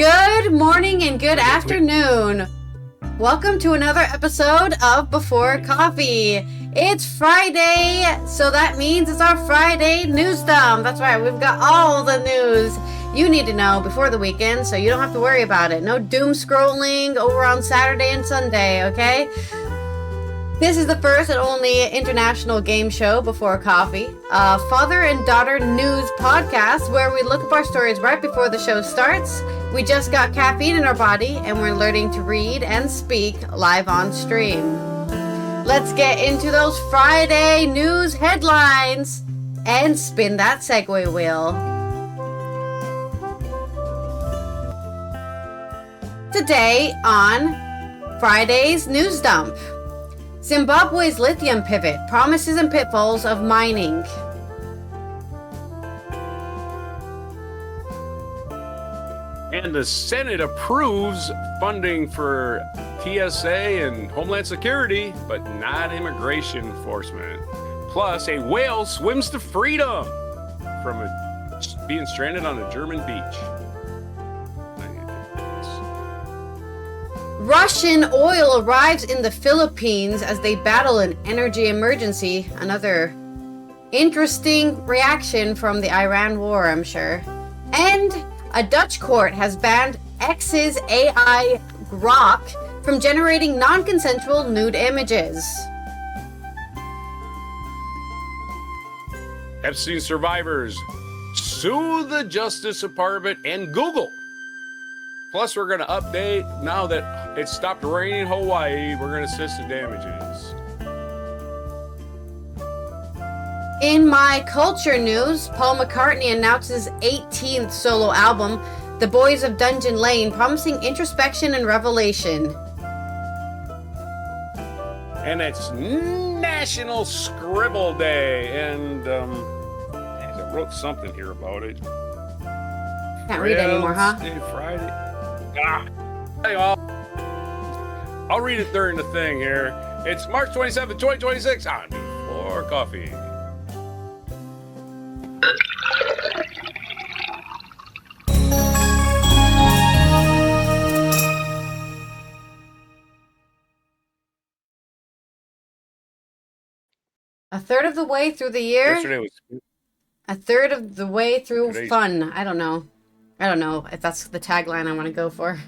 Good morning and good afternoon. Welcome to another episode of Before Coffee. It's Friday, so that means it's our Friday news dump. That's right, we've got all the news you need to know before the weekend, so you don't have to worry about it. No doom scrolling over on Saturday and Sunday, okay? This is the first and only international game show Before Coffee, a father and daughter news podcast where we look up our stories right before the show starts. We just got caffeine in our body and we're learning to read and speak live on stream. Let's get into those Friday news headlines and spin that segue wheel. Today on Friday's news dump. Zimbabwe's lithium pivot, promises and pitfalls of mining. And the Senate approves funding for TSA and Homeland Security, but not immigration enforcement. Plus, a whale swims to freedom from being stranded on a German beach. Russian oil arrives in the Philippines as they battle an energy emergency. Another interesting reaction from the Iran war, I'm sure. And a Dutch court has banned X's AI Grok from generating non-consensual nude images. Epstein survivors sue the Justice Department and Google. Plus, we're going to update now that it stopped raining in Hawaii. We're going to assess the damages. In my culture news, Paul McCartney announces 18th solo album, The Boys of Dungeon Lane, promising introspection and revelation. And it's National Scribble Day. And I wrote something here about it. Can't read anymore, huh? Friday. I'll read it during the thing here. It's March 27th, 2026 on Before Coffee. A third of the way through the year. Yesterday was A third of the way through Today's fun. I don't know if that's the tagline I want to go for.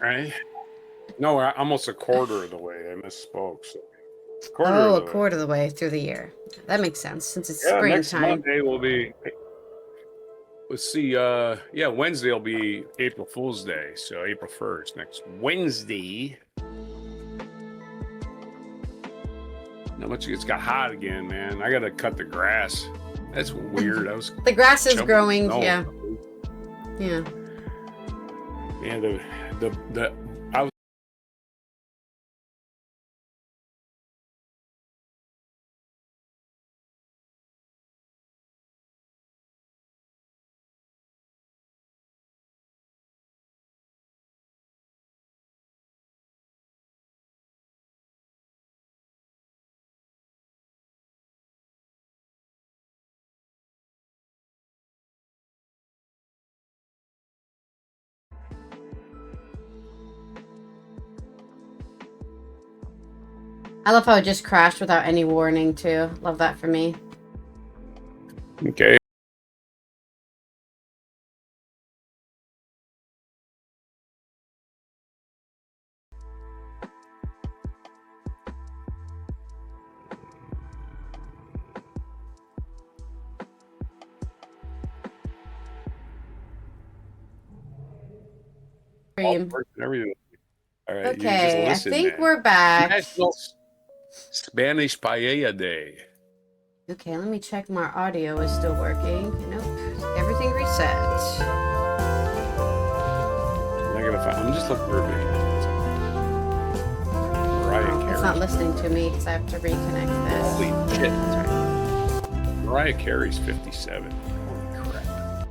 right. No, almost a quarter of the way. I misspoke. So A quarter of the way through the year. That makes sense since it's springtime. Next Monday will be. Let's see. Wednesday will be April Fool's Day. So April 1st, next Wednesday. Not much. It's got hot again, man. I gotta cut the grass. That's weird. The grass is growing. Yeah. Yeah. I was. I love how it just crashed without any warning too. Love that for me. Okay. Everything. All right. Okay, I think we're back. National Spanish Paella Day. Okay, let me check my audio is still working. Nope. Everything reset. I'm just looking for a video. Mariah Carey. It's not listening to me because I have to reconnect this. Holy shit. That's right. Mariah Carey's 57. Holy crap.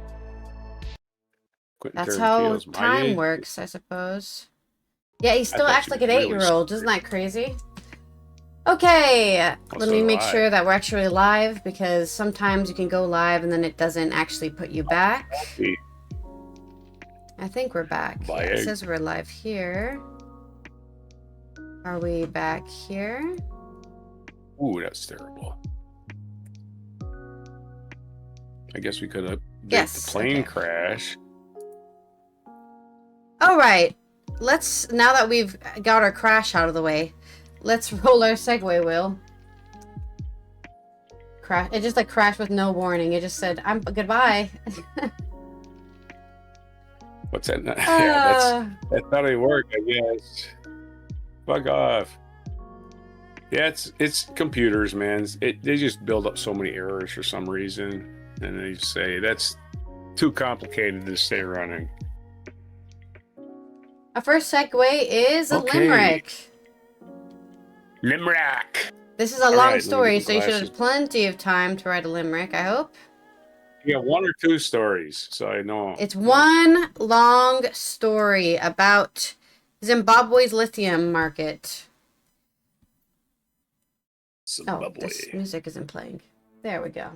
That's how time works, I suppose. Yeah, he still acts like an 8-year-old. Isn't that crazy? Okay, let me make sure that we're actually live, because sometimes you can go live and then it doesn't actually put you back. I think we're back. Yeah, it says we're live here. Are we back here? Ooh, that's terrible. I guess we could have the plane crash. All right. Now that we've got our crash out of the way, let's roll our segue wheel. Crash. It just like crashed with no warning. It just said, "I'm goodbye." What's that? Yeah, that's how they work, I guess. Fuck off. Yeah, it's computers, man. They just build up so many errors for some reason, and they say that's too complicated to stay running. Our first segue is a limerick. Limerick. This is a long story, so you should have plenty of time to write a limerick, I hope. Yeah, 1 or 2 stories, so I know. It's one long story about Zimbabwe's lithium market. Zimbabwe. Oh, this music isn't playing. There we go.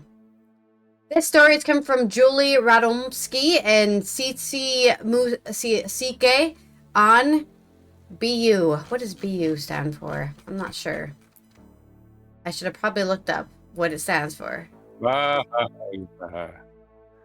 This story is coming from Julie Radomski and Tsitsi Musike on BU. What does BU stand for? I'm not sure. I should have probably looked up what it stands for.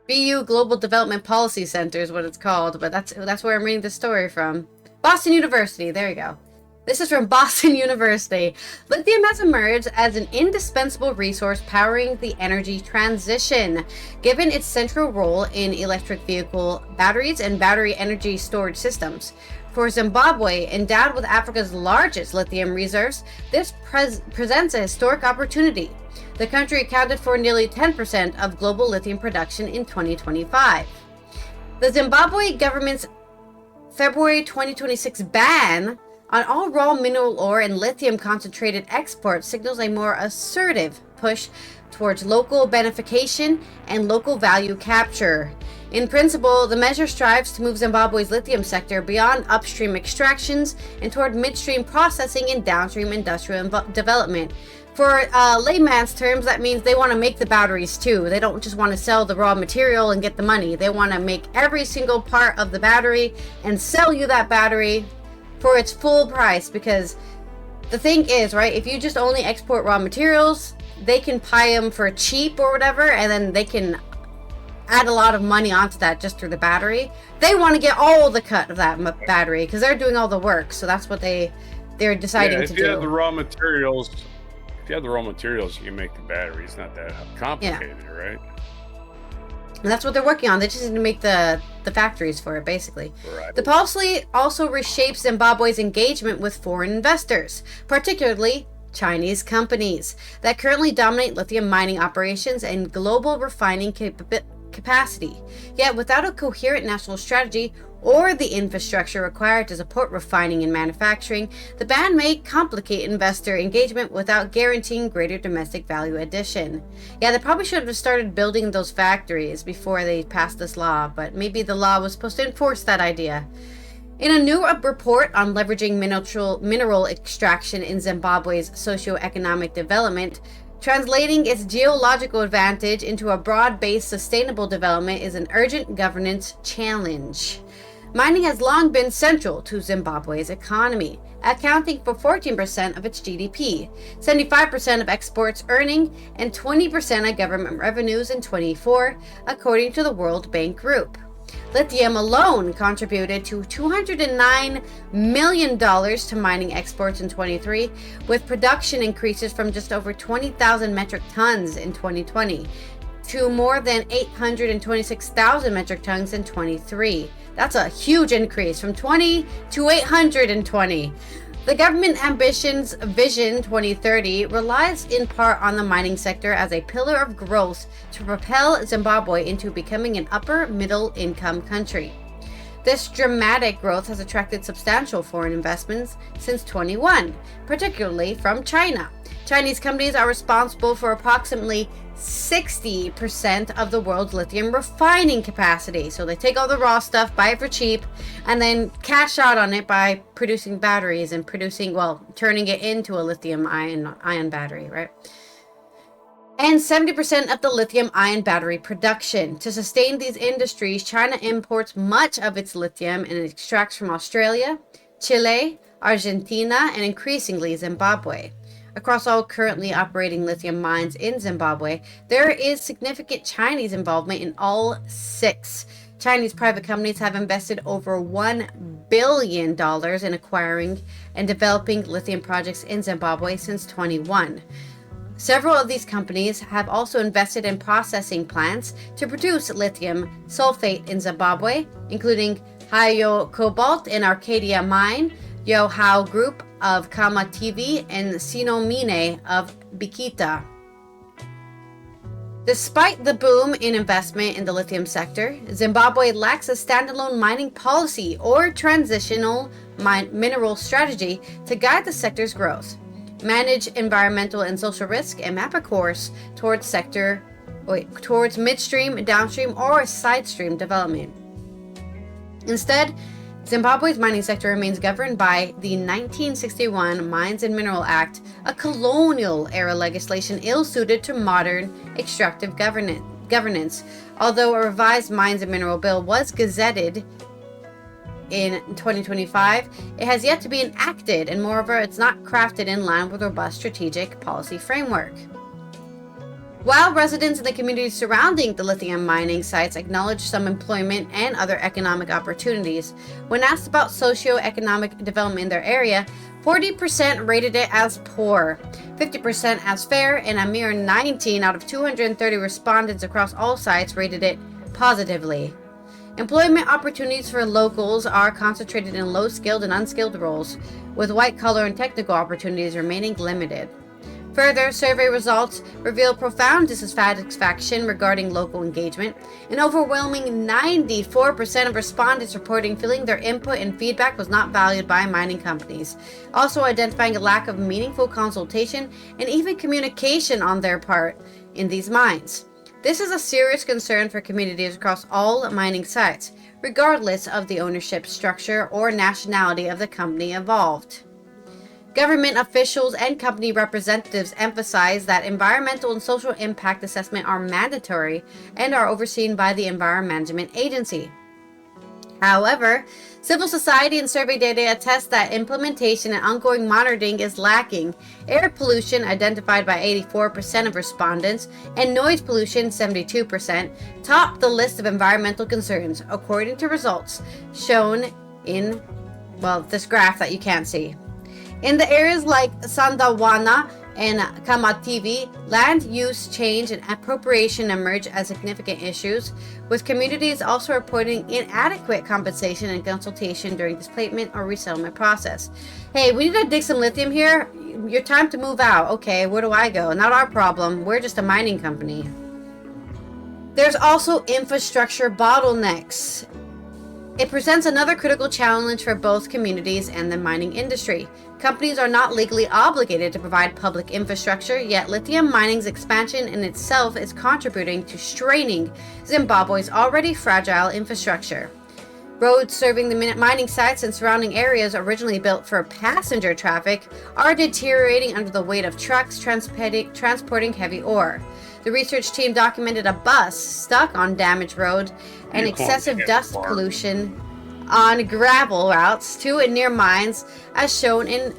BU Global Development Policy Center is what it's called, but that's where I'm reading the story from. Boston University, there you go. This is from Boston University. Lithium has emerged as an indispensable resource powering the energy transition, given its central role in electric vehicle batteries and battery energy storage systems. For Zimbabwe, endowed with Africa's largest lithium reserves, this presents a historic opportunity. The country accounted for nearly 10% of global lithium production in 2025. The Zimbabwe government's February 2026 ban on all raw mineral ore and lithium concentrated exports signals a more assertive push towards local beneficiation and local value capture. In principle, the measure strives to move Zimbabwe's lithium sector beyond upstream extractions and toward midstream processing and downstream industrial development. For layman's terms, that means they want to make the batteries too. They don't just want to sell the raw material and get the money. They want to make every single part of the battery and sell you that battery for its full price, because the thing is, right, if you just only export raw materials, they can buy them for cheap or whatever, and then they can add a lot of money onto that just through the battery. They want to get all the cut of that battery because they're doing all the work, so that's what they're deciding to do. If you have the raw materials, you can make the battery. It's not that complicated, right? And that's what they're working on. They just need to make the factories for it, basically. Right. The policy also reshapes Zimbabwe's engagement with foreign investors, particularly Chinese companies that currently dominate lithium mining operations and global refining capacity. Yet without a coherent national strategy or the infrastructure required to support refining and manufacturing, the ban may complicate investor engagement without guaranteeing greater domestic value addition. Yeah, they probably should have started building those factories before they passed this law, but maybe the law was supposed to enforce that idea. In a new report on leveraging mineral extraction in Zimbabwe's socio-economic development, translating its geological advantage into a broad-based sustainable development is an urgent governance challenge. Mining has long been central to Zimbabwe's economy, accounting for 14% of its GDP, 75% of exports earning, and 20% of government revenues in 2024, according to the World Bank Group. Lithium alone contributed to $209 million to mining exports in 23, with production increases from just over 20,000 metric tons in 2020 to more than 826,000 metric tons in 23. That's a huge increase from 20 to 820. The government ambitions Vision 2030 relies in part on the mining sector as a pillar of growth to propel Zimbabwe into becoming an upper middle income country. This dramatic growth has attracted substantial foreign investments since 21, particularly from China. Chinese companies are responsible for approximately 60% of the world's lithium refining capacity. So they take all the raw stuff, buy it for cheap, and then cash out on it by producing batteries and turning it into a lithium ion battery, right? and 70% of the lithium-ion battery production. To sustain these industries, China imports much of its lithium and extracts from Australia, Chile, Argentina, and increasingly Zimbabwe. Across all currently operating lithium mines in Zimbabwe, there is significant Chinese involvement in all 6. Chinese private companies have invested over $1 billion in acquiring and developing lithium projects in Zimbabwe since 2021. Several of these companies have also invested in processing plants to produce lithium sulfate in Zimbabwe, including Hayo Cobalt and Arcadia Mine, Yohao Group of Kama TV, and Sinomine of Bikita. Despite the boom in investment in the lithium sector, Zimbabwe lacks a standalone mining policy or transitional mineral strategy to guide the sector's growth, manage environmental and social risk, and map a course towards midstream, downstream, or sidestream development. Instead, Zimbabwe's mining sector remains governed by the 1961 Mines and Mineral Act, a colonial-era legislation ill-suited to modern extractive governance. Although a revised Mines and Mineral Bill was gazetted in 2025, it has yet to be enacted, and moreover, it's not crafted in line with a robust strategic policy framework. While residents in the communities surrounding the lithium mining sites acknowledge some employment and other economic opportunities, when asked about socio-economic development in their area, 40% rated it as poor, 50% as fair, and a mere 19 out of 230 respondents across all sites rated it positively. Employment opportunities for locals are concentrated in low-skilled and unskilled roles, with white-collar and technical opportunities remaining limited. Further, survey results reveal profound dissatisfaction regarding local engagement. An overwhelming 94% of respondents reporting feeling their input and feedback was not valued by mining companies, also identifying a lack of meaningful consultation and even communication on their part in these mines. This is a serious concern for communities across all mining sites, regardless of the ownership structure or nationality of the company involved. Government officials and company representatives emphasize that environmental and social impact assessment are mandatory and are overseen by the Environment Management Agency. However, civil society and survey data attest that implementation and ongoing monitoring is lacking. Air pollution, identified by 84% of respondents, and noise pollution, 72%, top the list of environmental concerns, according to results shown in, this graph that you can't see. In the areas like Sandawana and Kamativi, land use change and appropriation emerge as significant issues, with communities also reporting inadequate compensation and consultation during displacement or resettlement process. Hey, we need to dig some lithium here. Your time to move out. Okay, where do I go? Not our problem. We're just a mining company. There's also infrastructure bottlenecks. It presents another critical challenge for both communities and the mining industry. Companies are not legally obligated to provide public infrastructure, yet lithium mining's expansion in itself is contributing to straining Zimbabwe's already fragile infrastructure. Roads serving the mining sites and surrounding areas originally built for passenger traffic are deteriorating under the weight of trucks transporting heavy ore. The research team documented a bus stuck on damaged road and excessive dust pollution on gravel routes to and near mines, as shown in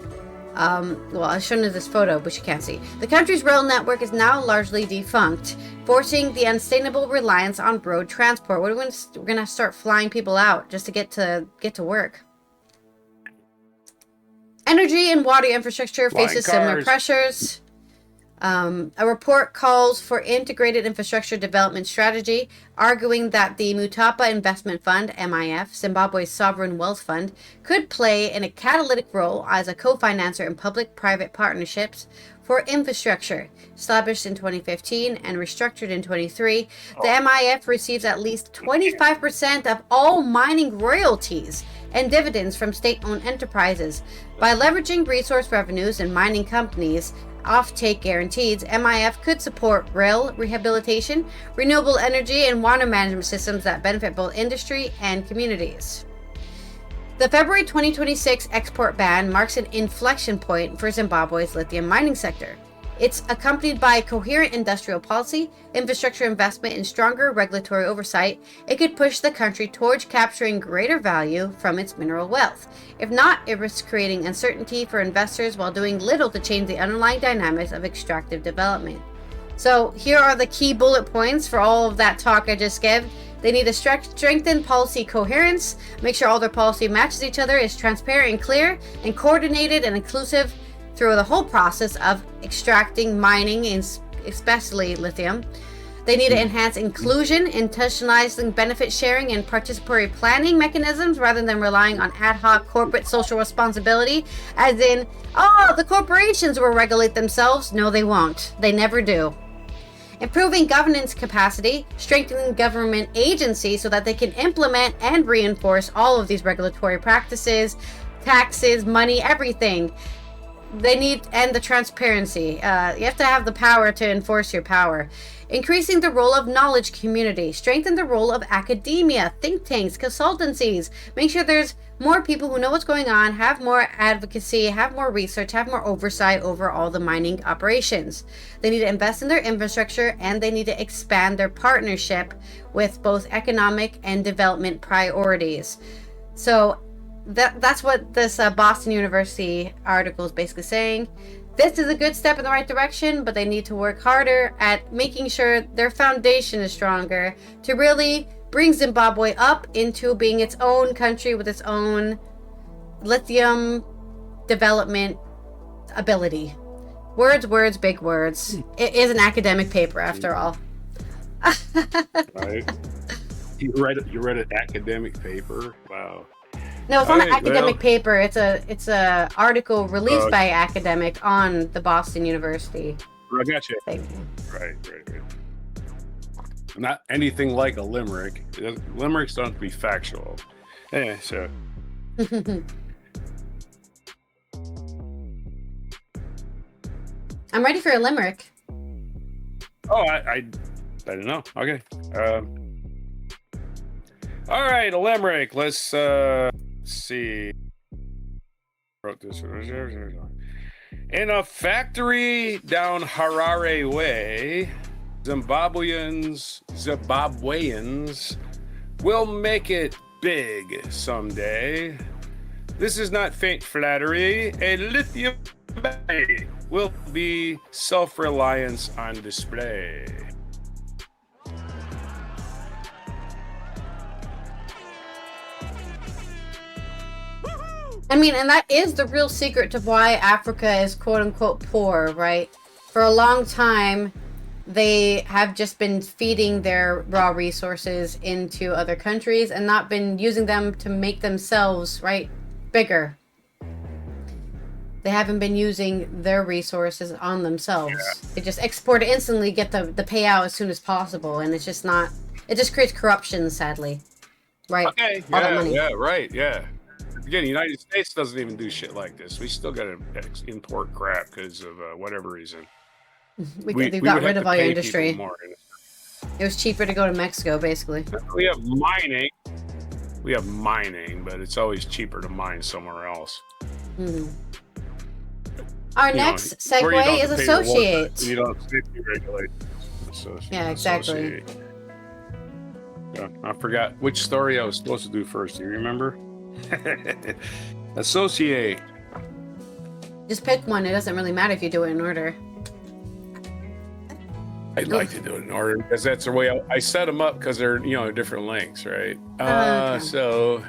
this photo, which you can't see. The country's rail network is now largely defunct, forcing the unsustainable reliance on road transport. We're gonna start flying people out just to get to work. Energy and water infrastructure faces similar pressures. A report calls for integrated infrastructure development strategy, arguing that the Mutapa Investment Fund, MIF, Zimbabwe's sovereign wealth fund, could play a catalytic role as a co-financer in public-private partnerships for infrastructure. Established in 2015 and restructured in 2023, the MIF receives at least 25% of all mining royalties and dividends from state-owned enterprises. By leveraging resource revenues and mining companies' off-take guarantees, MIF could support rail rehabilitation, renewable energy, and water management systems that benefit both industry and communities. The February 2026 export ban marks an inflection point for Zimbabwe's lithium mining sector. It's accompanied by coherent industrial policy, infrastructure investment, and stronger regulatory oversight. It could push the country towards capturing greater value from its mineral wealth. If not, it risks creating uncertainty for investors while doing little to change the underlying dynamics of extractive development. So here are the key bullet points for all of that talk I just gave. They need to strengthen policy coherence, make sure all their policy matches each other, is transparent and clear, and coordinated and inclusive through the whole process of extracting, mining, and especially lithium. They need to enhance inclusion, intentionalizing benefit sharing and participatory planning mechanisms rather than relying on ad hoc corporate social responsibility, as in, oh, the corporations will regulate themselves. No, they won't. They never do. Improving governance capacity, strengthening government agencies so that they can implement and reinforce all of these regulatory practices, taxes, money, everything. They need, and the transparency. You have to have the power to enforce your power. Increasing the role of knowledge community. Strengthen the role of academia, think tanks, consultancies. Make sure there's more people who know what's going on, have more advocacy, have more research, have more oversight over all the mining operations. They need to invest in their infrastructure, and they need to expand their partnership with both economic and development priorities. So that's what this Boston University article is basically saying. This is a good step in the right direction, but they need to work harder at making sure their foundation is stronger to really bring Zimbabwe up into being its own country with its own lithium development ability. Words, big words. It is an academic paper after all. Right. You read an academic paper? Wow. No, it's not an academic paper. It's a article released by an academic on the Boston University. I got you. Right. Not anything like a limerick. Limericks don't have to be factual. Yeah, so. I'm ready for a limerick. Oh, I didn't know. Okay. All right, a limerick. Let's see. Wrote this. In a factory down Harare Way, Zimbabweans will make it big someday. This is not faint flattery. A lithium battery will be self-reliance on display. I mean, and that is the real secret to why Africa is quote-unquote poor, right? For a long time, they have just been feeding their raw resources into other countries and not been using them to make themselves, right, bigger. They haven't been using their resources on themselves. Yeah. They just export it instantly, get the payout as soon as possible, and it's just not... It just creates corruption, sadly. Right? Okay, all that money. Yeah, right, yeah. Again, the United States doesn't even do shit like this. We still got to import crap because of whatever reason. We got rid of all your industry. It was cheaper to go to Mexico, basically. We have mining, but it's always cheaper to mine somewhere else. Mm-hmm. Our next segue is associate. You don't have safety regulations. Yeah, exactly. Yeah, I forgot which story I was supposed to do first. Do you remember? Associate. Just pick one. It doesn't really matter if you do it in order. I'd like to do it in order because that's the way I set them up because they're different lengths, right? Okay. So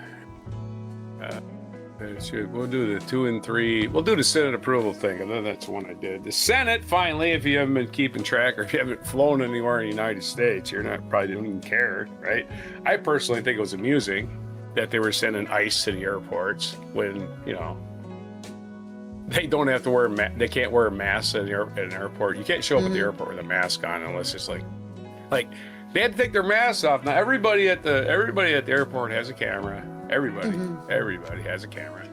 we'll do the 2 and 3. We'll do the Senate approval thing, and then that's the one I did. The Senate, finally, if you haven't been keeping track or if you haven't flown anywhere in the United States, probably don't even care, right? I personally think it was amusing that they were sending ICE to the airports when, they don't have to they can't wear a mask at an airport. You can't show up at the airport with a mask on unless it's like they had to take their masks off. Now everybody at the airport has a camera. Everybody has a camera.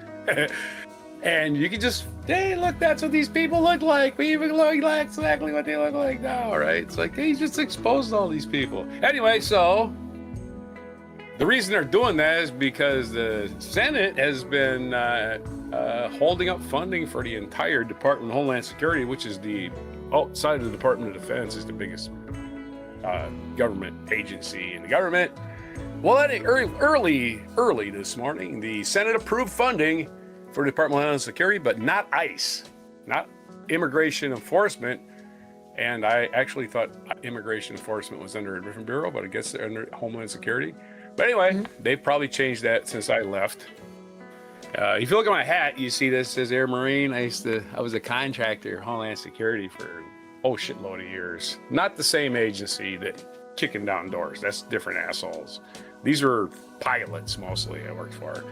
And you can just, hey, look, that's what these people look like. We even look like exactly what they look like now, right? It's like they just exposed all these people. Anyway, so the reason they're doing that is because the Senate has been holding up funding for the entire Department of Homeland Security, which is the outside of the Department of Defense, is the biggest government agency in the government. Well, early this morning, the Senate approved funding for the Department of Homeland Security, but not ICE, not immigration enforcement. And I actually thought immigration enforcement was under a different bureau, but I guess they're under Homeland Security. But anyway, they've probably changed that since I left. If you look at my hat, you see this says Air Marine. I was a contractor at Homeland Security for shitload of years. Not the same agency that kicking down doors. That's different assholes. These were pilots mostly I worked for.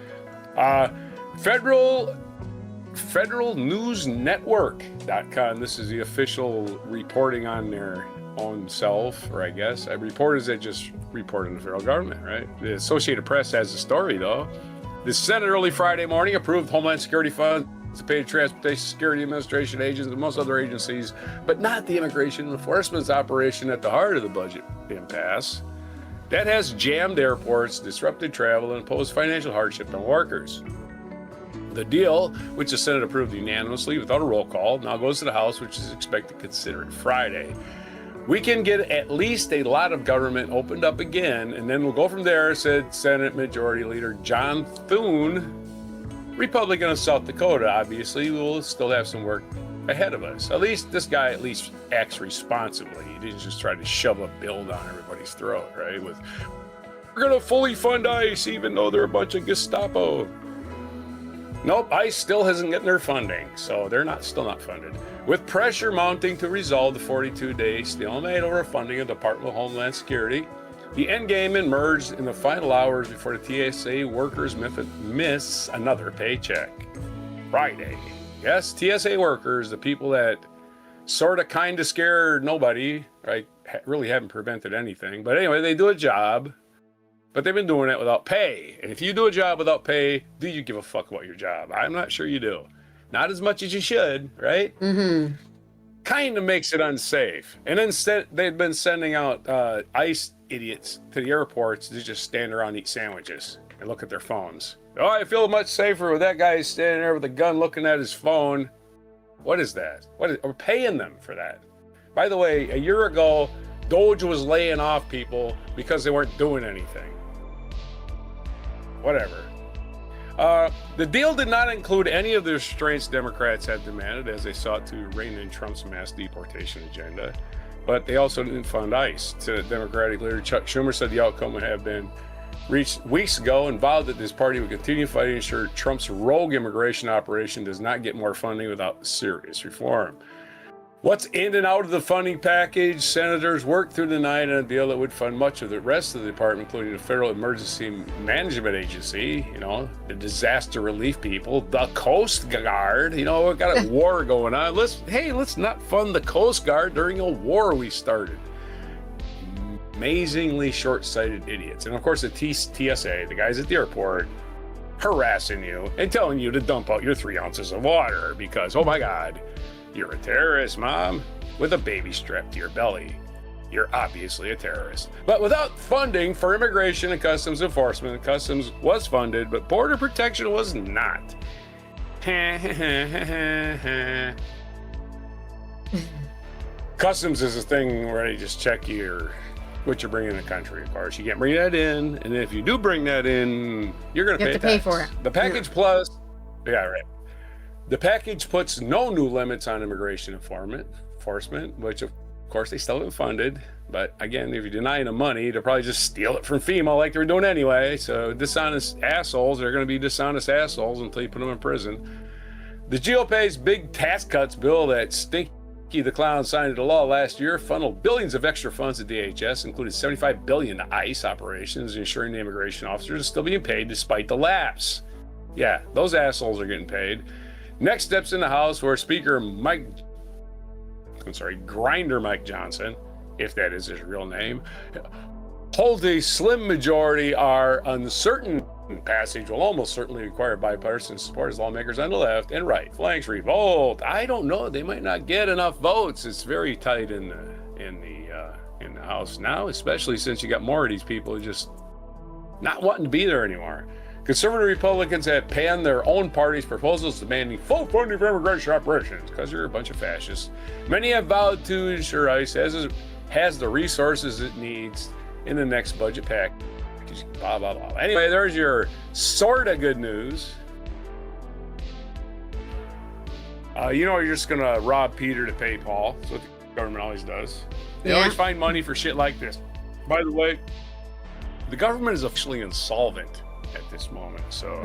Federalnewsnetwork.com. This is the official reporting on their own self, or I guess. Reporters that just report on the federal government, right? The Associated Press has the story, though. The Senate early Friday morning approved Homeland Security funds to pay the Transportation Security Administration agents and most other agencies, but not the Immigration Enforcement operation at the heart of the budget impasse. That has jammed airports, disrupted travel, and imposed financial hardship on workers. The deal, which the Senate approved unanimously without a roll call, now goes to the House, which is expected to consider it Friday. We can get at least a lot of government opened up again, and then we'll go from there, said Senate Majority Leader John Thune, Republican of South Dakota. Obviously, we'll still have some work ahead of us. At least this guy acts responsibly. He didn't just try to shove a bill down everybody's throat, right? We're going to fully fund ICE, even though they're a bunch of Gestapo. Nope, ICE still hasn't gotten their funding, so they're still not funded. With pressure mounting to resolve the 42-day stalemate over funding of the Department of Homeland Security, the endgame emerged in the final hours before the TSA workers miss another paycheck. Friday. Yes, TSA workers, the people that sort of kind of scare nobody, right? Really haven't prevented anything. But anyway, they do a job. But they've been doing it without pay. And if you do a job without pay, do you give a fuck about your job? I'm not sure you do. Not as much as you should, right? Mm-hmm. Kind of makes it unsafe. And instead, they've been sending out ICE idiots to the airports to just stand around and eat sandwiches and look at their phones. Oh, I feel much safer with that guy standing there with a gun looking at his phone. What is that? We're paying them for that. By the way, a year ago, Doge was laying off people because they weren't doing anything. Whatever. The deal did not include any of the restraints Democrats had demanded as they sought to rein in Trump's mass deportation agenda, but they also didn't fund ICE. Senate Democratic leader Chuck Schumer said the outcome would have been reached weeks ago and vowed that his party would continue fighting to ensure Trump's rogue immigration operation does not get more funding without serious reform. What's in and out of the funding package? Senators worked through the night on a deal that would fund much of the rest of the department, including the Federal Emergency Management Agency, the disaster relief people, the Coast Guard. We've got a war going on. Let's not fund the Coast Guard during a war we started. Amazingly short-sighted idiots. And of course, the TSA, the guys at the airport, harassing you and telling you to dump out your 3 ounces of water because, oh my God, you're a terrorist, Mom, with a baby strapped to your belly. You're obviously a terrorist. But without funding for immigration and customs enforcement, customs was funded, but border protection was not. Customs is a thing where they just check what you're bringing in the country, of course. You can't bring that in, and if you do bring that in, you're going to pay for it. The package plus, yeah, right. The package puts no new limits on immigration enforcement, which of course they still haven't funded. But again, if you deny them money, they'll probably just steal it from FEMA like they were doing anyway. So dishonest assholes are going to be dishonest assholes until you put them in prison. The GOP's big tax cuts bill that Stinky the Clown signed into law last year funneled billions of extra funds to DHS, including $75 billion to ICE operations, ensuring the immigration officers are still being paid despite the lapse. Yeah, those assholes are getting paid. Next steps in the House where Grinder Mike Johnson, if that is his real name, holds a slim majority are uncertain. Passage will almost certainly require bipartisan support as lawmakers on the left and right flanks revolt. I don't know. They might not get enough votes. It's very tight in the House now, especially since you got more of these people just not wanting to be there anymore. Conservative Republicans have panned their own party's proposals demanding full funding for immigration operations because they're a bunch of fascists. Many have vowed to ensure ICE has the resources it needs in the next budget package. Blah, blah, blah. Anyway, there's your sort of good news. You're just going to rob Peter to pay Paul. That's what the government always does. They always find money for shit like this. By the way, the government is officially insolvent at this moment. So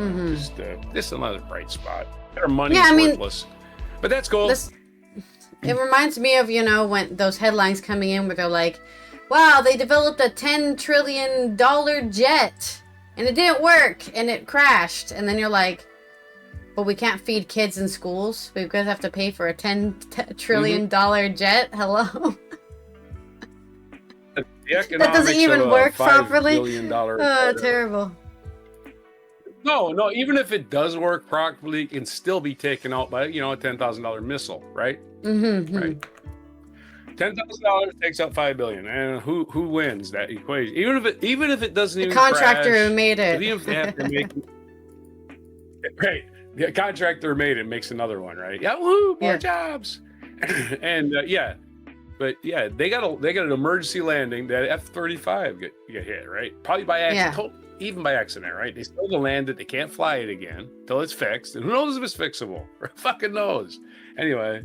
just another bright spot. Their money is worthless. But that's cool. It reminds me of, when those headlines coming in where they're like, wow, they developed a $10 trillion jet and it didn't work and it crashed. And then you're like, but we can't feed kids in schools. We're going to have to pay for a $10 trillion jet. Hello? That doesn't even work properly. Oh, terrible. No, even if it does work properly, it can still be taken out by, a $10,000 missile, right? Right. $10,000 takes out $5 billion, and who wins that equation? Even if it doesn't even contractor crash, who made it. Even if they have to make it, right? The contractor who made it makes another one, right? Yeah, woohoo, more jobs, and but they got an emergency landing. That F-35 get hit, right? Probably by accident, even by accident, right? They still land it. They can't fly it again until it's fixed, and who knows if it's fixable? Who fucking knows? Anyway,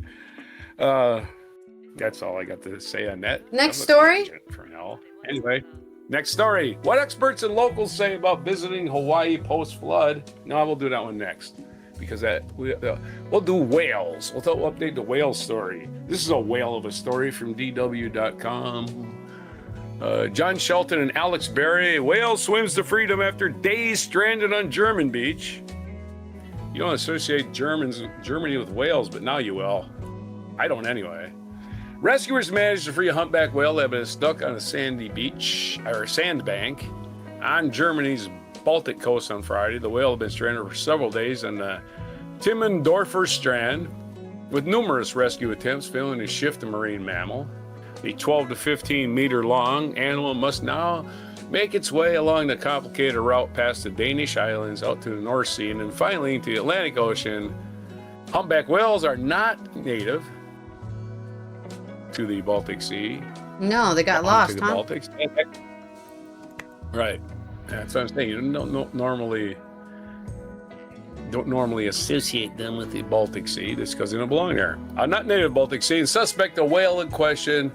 that's all I got to say on that. Next story? For now. Anyway, next story. What experts and locals say about visiting Hawaii post-flood? No, we'll do that one next. Because we'll do whales. We'll update the whale story. This is a whale of a story from DW.com. John Shelton and Alex Berry. Whale swims to freedom after days stranded on German beach. You don't associate Germany with whales, but now you will. I don't anyway. Rescuers managed to free a humpback whale that had been stuck on a sandbank on Germany's Baltic coast on Friday. The whale had been stranded for several days on the Timmendorfer Strand, with numerous rescue attempts failing to shift the marine mammal. The 12 to 15 meter long animal must now make its way along the complicated route past the Danish islands out to the North Sea and then finally into the Atlantic Ocean. Humpback whales are not native to the Baltic Sea. No, they got lost, the Baltic Sea. Right. That's what I'm saying. You don't normally associate them with the Baltic Sea. That's because they don't belong there. Not native Baltic Sea. And suspect the whale in question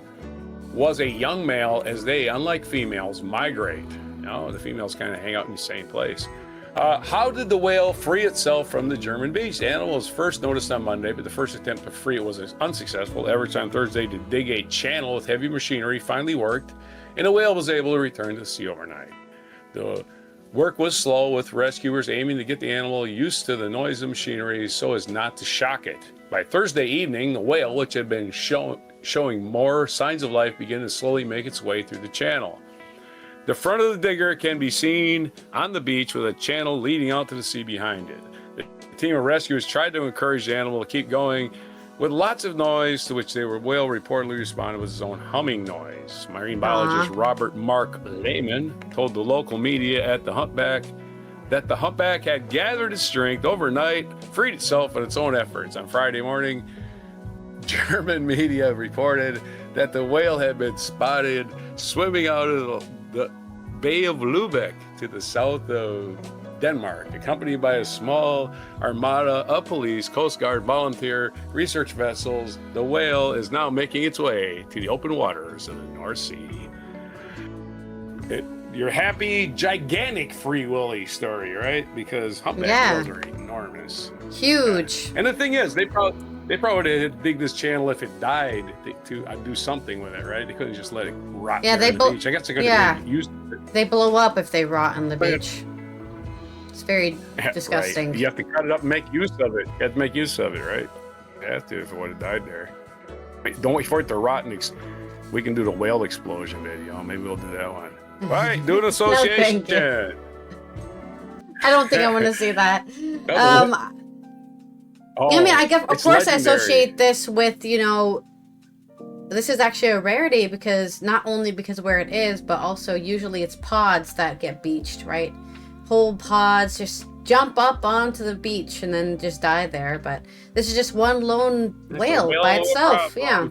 was a young male, as they, unlike females, migrate. The females kind of hang out in the same place. How did the whale free itself from the German beach? The animal was first noticed on Monday, but the first attempt to free it was unsuccessful. Efforts on Thursday to dig a channel with heavy machinery finally worked, and the whale was able to return to the sea overnight. The work was slow, with rescuers aiming to get the animal used to the noise of machinery so as not to shock it. By Thursday evening, the whale, which had been showing more signs of life, began to slowly make its way through the channel. The front of the digger can be seen on the beach with a channel leading out to the sea behind it. The team of rescuers tried to encourage the animal to keep going with lots of noise, to which the whale reportedly responded with his own humming noise. Marine biologist Robert Mark Lehman told the local media that the humpback had gathered its strength overnight, freed itself on its own efforts. On Friday morning, German media reported that the whale had been spotted swimming out of the Bay of Lübeck to the south of Denmark, accompanied by a small armada of police, Coast Guard, volunteer, research vessels. The whale is now making its way to the open waters of the North Sea. Your happy, gigantic Free Willy story, right? Because humpback whales are enormous. Huge. And the thing is, they probably would have dig this channel if it died to do something with it, right? They couldn't just let it rot on the beach. I guess they could have used it. They blow up if they rot on the beach. It's very disgusting. Right. You have to cut it up and make use of it. You have to make use of it, right? You have to if it would have died there. Don't wait for it to rot. We can do the whale explosion video. Maybe we'll do that one. All right, do an association. No, I don't think I want to see that. I mean, I guess, of course, I associate this with, this is actually a rarity because not only because of where it is, but also usually it's pods that get beached, right? whole pods just jump up onto the beach and then just die there. But this is just one lone whale by itself. Yeah.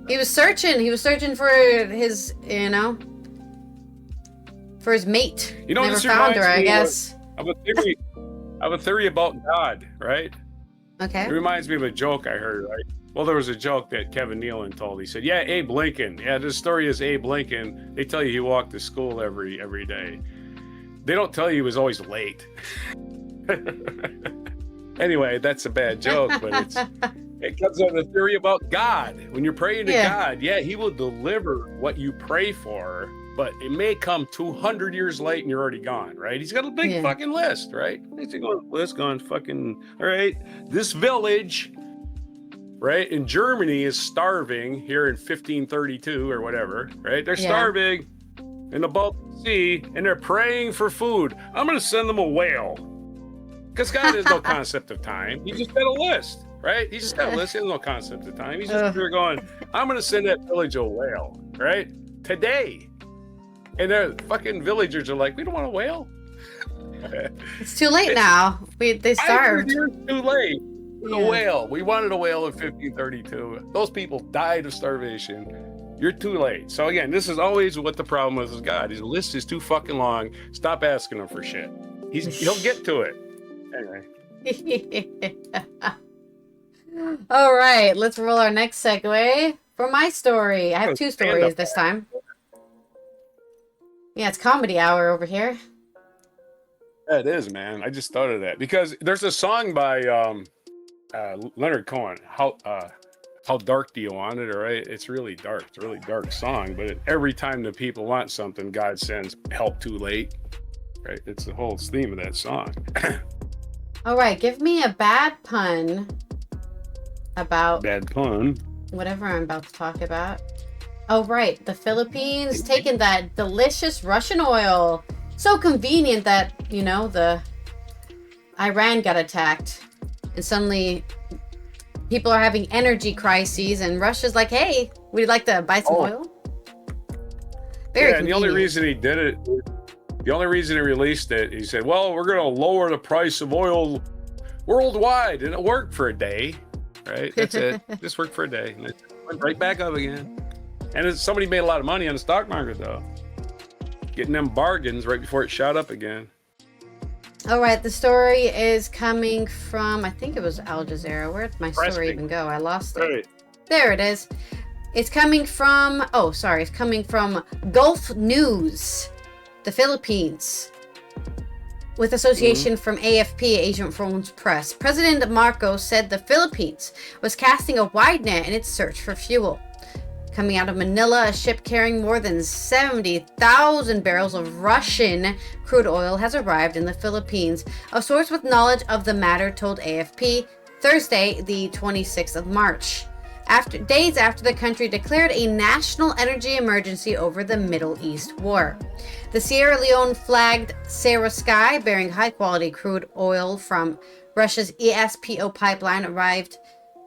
He was searching for his, for his mate. Never found her, I guess. Of a theory about God, right? Okay. It reminds me of a joke I heard, right? Well, there was a joke that Kevin Nealon told. He said, yeah, Abe Lincoln. Yeah, this story is Abe Lincoln. They tell you he walked to school every day. They don't tell you he was always late. Anyway, that's a bad joke, but it comes on the theory about God. When you're praying to God, he will deliver what you pray for, but it may come 200 years late and you're already gone, right? He's got a big fucking list, right? He's got a list going fucking, all right, this village, right, in Germany is starving here in 1532 or whatever, right? They're starving in the Baltic Sea and they're praying for food. I'm going to send them a whale. Because God has no concept of time. He just got a list, right? He just got a list. He has no concept of time. He's just there going, I'm going to send that village a whale, right? Today. And the fucking villagers are like, we don't want a whale. It's too late now. They starved. Years too late. A whale. We wanted a whale in 1532. Those people died of starvation. You're too late. So again, this is always what the problem is with God. His list is too fucking long. Stop asking him for shit. He'll get to it. Anyway. All right, let's roll our next segue for my story. I have two stories this time. Yeah, it's comedy hour over here. Yeah, it is, man. I just thought of that because there's a song by Leonard Cohen. How dark do you want it? All right, it's really dark. It's a really dark song. But every time the people want something, God sends help too late. Right? It's the whole theme of that song. All right, give me a bad pun about whatever I'm about to talk about. Oh, right, the Philippines taking that delicious Russian oil. So convenient that, the Iran got attacked and suddenly people are having energy crises and Russia's like, hey, would you like to buy some oil? Very convenient. And the only reason he did it, the only reason he released it, he said, well, we're going to lower the price of oil worldwide. And it worked for a day, right? That's it. Just worked for a day. And it went right back up again. And somebody made a lot of money on the stock market, though. Getting them bargains right before it shot up again. All right. The story is coming from, I think it was Al Jazeera. Where did my story even go? I lost it. Right. There it is. It's coming from, it's coming from Gulf News. The Philippines, with association from AFP, Agent France Press. President Marcos said the Philippines was casting a wide net in its search for fuel. Coming out of Manila, a ship carrying more than 70,000 barrels of Russian crude oil has arrived in the Philippines. A source with knowledge of the matter told AFP Thursday, the 26th of March. Days after the country declared a national energy emergency over the Middle East war. The Sierra Leone flagged Sarah Sky, bearing high-quality crude oil from Russia's ESPO pipeline, arrived.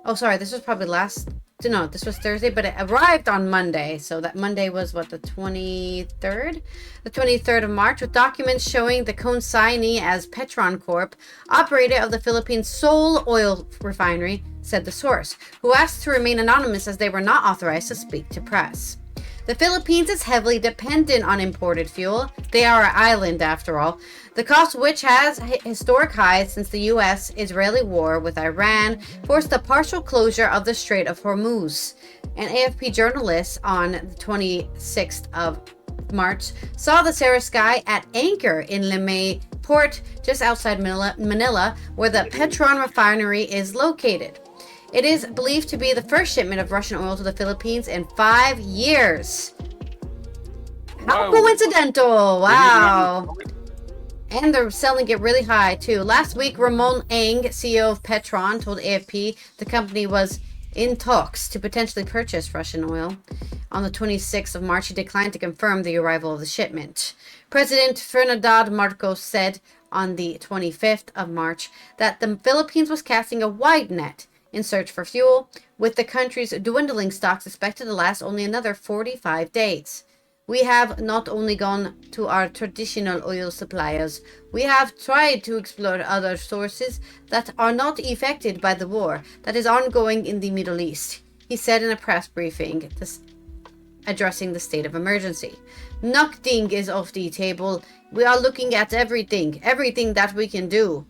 This was probably this was Thursday, but it arrived on Monday. So that Monday was the 23rd? The 23rd of March, with documents showing the consignee as Petron Corp, operator of the Philippines' sole oil refinery, said the source, who asked to remain anonymous as they were not authorized to speak to press. The Philippines is heavily dependent on imported fuel. They are an island, after all. The cost, which has historic highs since the U.S.-Israeli war with Iran, forced the partial closure of the Strait of Hormuz. An AFP journalist on the 26th of March saw the Sarah Sky at anchor in Limay port just outside Manila, where the Petron refinery is located. It is believed to be the first shipment of Russian oil to the Philippines in 5 years. How coincidental. Wow. And they're selling it really high, too. Last week, Ramon Ang, CEO of Petron, told AFP the company was in talks to potentially purchase Russian oil. On the 26th of March, he declined to confirm the arrival of the shipment. President Ferdinand Marcos said on the 25th of March that the Philippines was casting a wide net in search for fuel, with the country's dwindling stocks expected to last only another 45 days. We have not only gone to our traditional oil suppliers, we have tried to explore other sources that are not affected by the war that is ongoing in the Middle East, he said in a press briefing addressing the state of emergency. Nothing is off the table. We are looking at everything that we can do.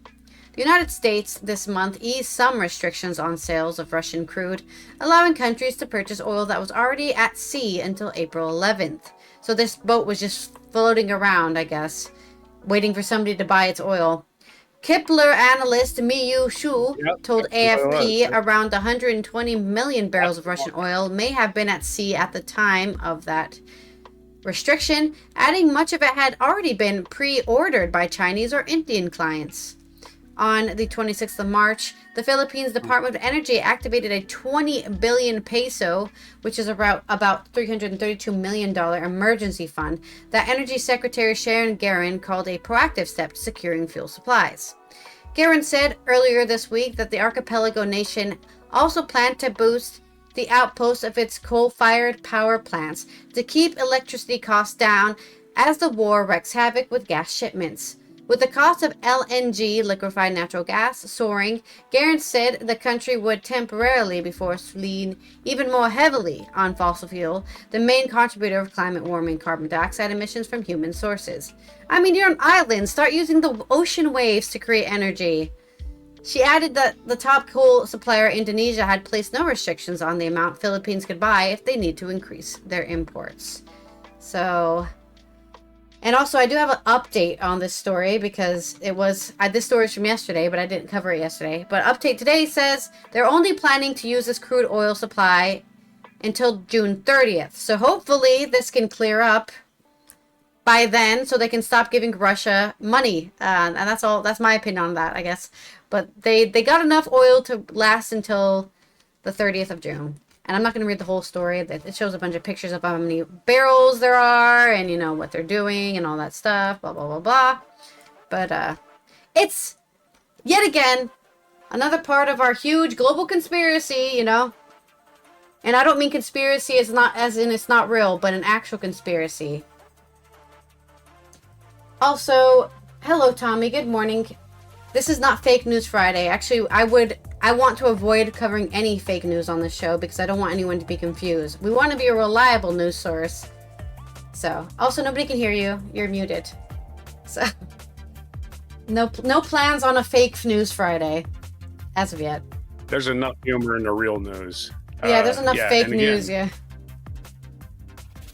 The United States this month eased some restrictions on sales of Russian crude, allowing countries to purchase oil that was already at sea until April 11th. So this boat was just floating around, I guess, waiting for somebody to buy its oil. Kepler analyst Miyu Shu told AFP around 120 million barrels of Russian oil may have been at sea at the time of that restriction, adding much of it had already been pre-ordered by Chinese or Indian clients. On the 26th of March, the Philippines Department of Energy activated a 20 billion peso, which is about $332 million emergency fund that Energy Secretary Sharon Garin called a proactive step to securing fuel supplies. Garin said earlier this week that the archipelago nation also planned to boost the outpost of its coal-fired power plants to keep electricity costs down as the war wreaks havoc with gas shipments. With the cost of LNG, liquefied natural gas, soaring, Garin said the country would temporarily be forced to lean even more heavily on fossil fuel, the main contributor of climate warming carbon dioxide emissions from human sources. I mean, you're an island. Start using the ocean waves to create energy. She added that the top coal supplier, Indonesia, had placed no restrictions on the amount Philippines could buy if they need to increase their imports. So... And also, I do have an update on this story because this story is from yesterday, but I didn't cover it yesterday. But update today says they're only planning to use this crude oil supply until June 30th. So hopefully this can clear up by then so they can stop giving Russia money. And that's all. That's my opinion on that, I guess. But they got enough oil to last until the 30th of June. And I'm not going to read the whole story. It shows a bunch of pictures of how many barrels there are and, what they're doing and all that stuff, blah, blah, blah, blah. But it's, yet again, another part of our huge global conspiracy, And I don't mean conspiracy as in it's not real, but an actual conspiracy. Also, hello, Tommy. Good morning. This is not Fake News Friday. Actually, I want to avoid covering any fake news on this show because I don't want anyone to be confused. We want to be a reliable news source. So, also nobody can hear you. You're muted. So, no plans on a Fake News Friday as of yet. There's enough humor in the real news. Yeah, there's enough fake news. Yeah.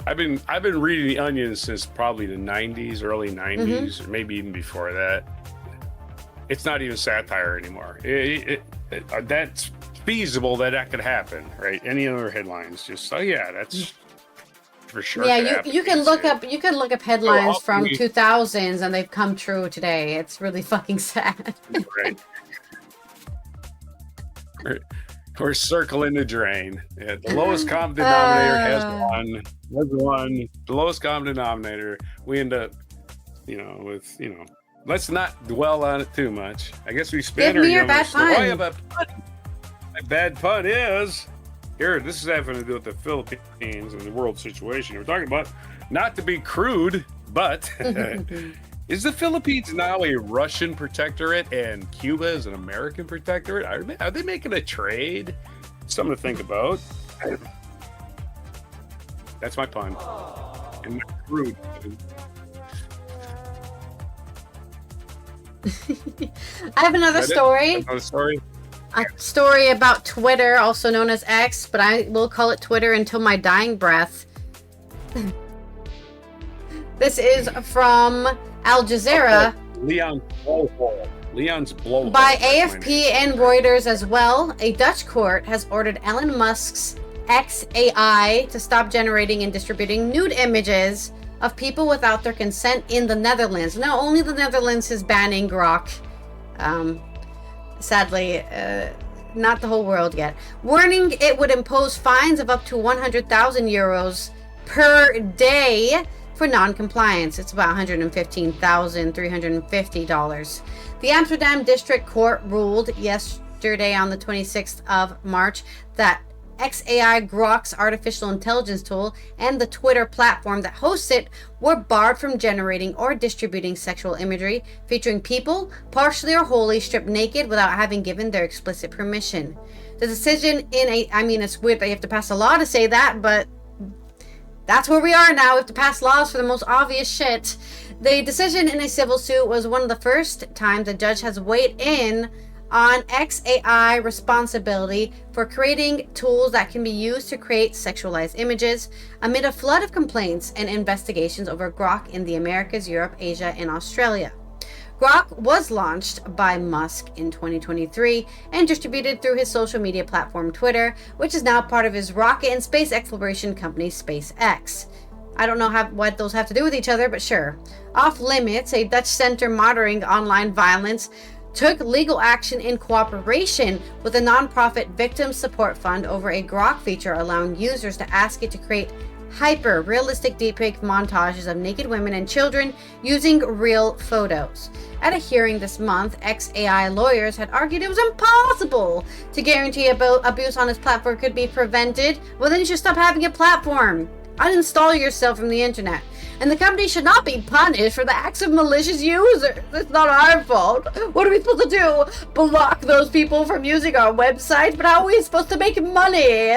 I've been reading The Onion since probably the 90s, early 90s, or maybe even before that. It's not even satire anymore. That's feasible that could happen, right? Any other headlines? Just that's for sure. Yeah, you can look up headlines from 2000s and they've come true today. It's really fucking sad. Right. We're circling the drain. Yeah, the lowest common denominator has won. The lowest common denominator. We end up, with Let's not dwell on it too much. I guess we spin Give me your bad pun. Oh, I have a pun. My bad pun is here. This is having to do with the Philippines and the world situation. We're talking about not to be crude, but is the Philippines now a Russian protectorate and Cuba is an American protectorate? Are they making a trade? Something to think about. That's my pun. And not crude. I have another story. Another story? A story about Twitter, also known as X, but I will call it Twitter until my dying breath. This is from Al Jazeera. Leon's blowhole. By AFP and Reuters as well. A Dutch court has ordered Elon Musk's XAI to stop generating and distributing nude images of people without their consent in the Netherlands. Now, only the Netherlands is banning Grok. Sadly, not the whole world yet. Warning it would impose fines of up to 100,000 euros per day for non-compliance. It's about $115,350. The Amsterdam District Court ruled yesterday on the 26th of March that XAI Grok's artificial intelligence tool and the Twitter platform that hosts it were barred from generating or distributing sexual imagery featuring people, partially or wholly stripped naked without having given their explicit permission. The decision it's weird that you have to pass a law to say that, but that's where we are now. We have to pass laws for the most obvious shit. The decision in a civil suit was one of the first times the judge has weighed in on XAI responsibility for creating tools that can be used to create sexualized images amid a flood of complaints and investigations over Grok in the Americas, Europe, Asia, and Australia. Grok was launched by Musk in 2023 and distributed through his social media platform Twitter, which is now part of his rocket and space exploration company SpaceX. I don't know what those have to do with each other, but sure. Off Limits, a Dutch center monitoring online violence, took legal action in cooperation with a nonprofit victim support fund over a Grok feature allowing users to ask it to create hyper-realistic deepfake montages of naked women and children using real photos. At a hearing this month, XAI lawyers had argued it was impossible to guarantee abuse on its platform could be prevented. Well, then you should stop having a platform. Uninstall yourself from the internet. And the company should not be punished for the acts of malicious users. It's not our fault. What are we supposed to do? Block those people from using our website? But how are we supposed to make money?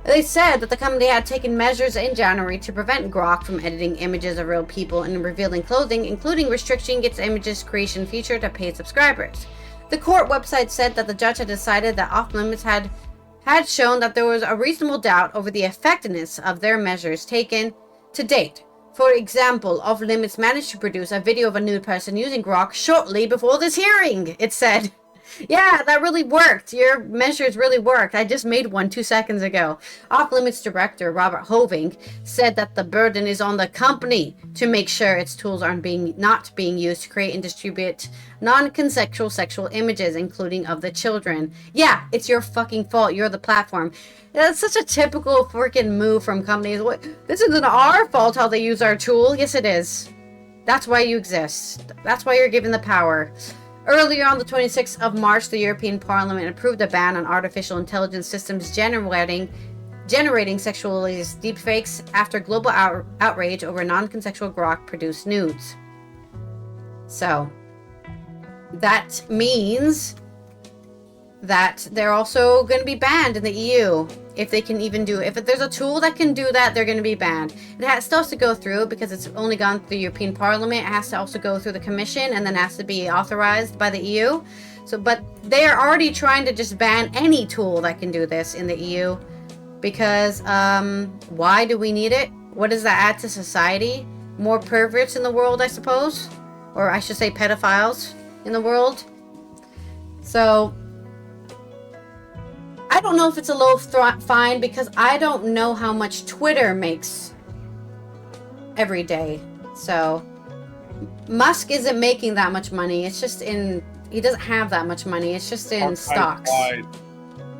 They said that the company had taken measures in January to prevent Grok from editing images of real people and revealing clothing, including restricting its images creation feature to paid subscribers. The court website said that the judge had decided that Off Limits had shown that there was a reasonable doubt over the effectiveness of their measures taken to date. For example, Off Limits managed to produce a video of a nude person using Grok shortly before this hearing, it said. Yeah, that really worked. Your measures really worked. I just made one 2 seconds ago. Off Limits director Robert Hoving said that the burden is on the company to make sure its tools aren't not being used to create and distribute non-consensual sexual images, including of the children. Yeah, it's your fucking fault. You're the platform. That's such a typical freaking move from companies. This isn't our fault how they use our tool. Yes, it is. That's why you exist. That's why you're given the power. Earlier on the 26th of March, the European Parliament approved a ban on artificial intelligence systems generating sexualized deepfakes after global outrage over non-consensual Grok-produced nudes. So, that means that they're also going to be banned in the EU. If they can even do it. If there's a tool that can do that, they're going to be banned. It still has to go through because it's only gone through the European Parliament. It has to also go through the Commission and then has to be authorized by the EU. But they are already trying to just ban any tool that can do this in the EU because why do we need it? What does that add to society? More perverts in the world, I suppose, or I should say pedophiles in the world. So I don't know if it's a low fine because I don't know how much Twitter makes every day. So Musk isn't making that much money. It's just he doesn't have that much money. It's just in stocks.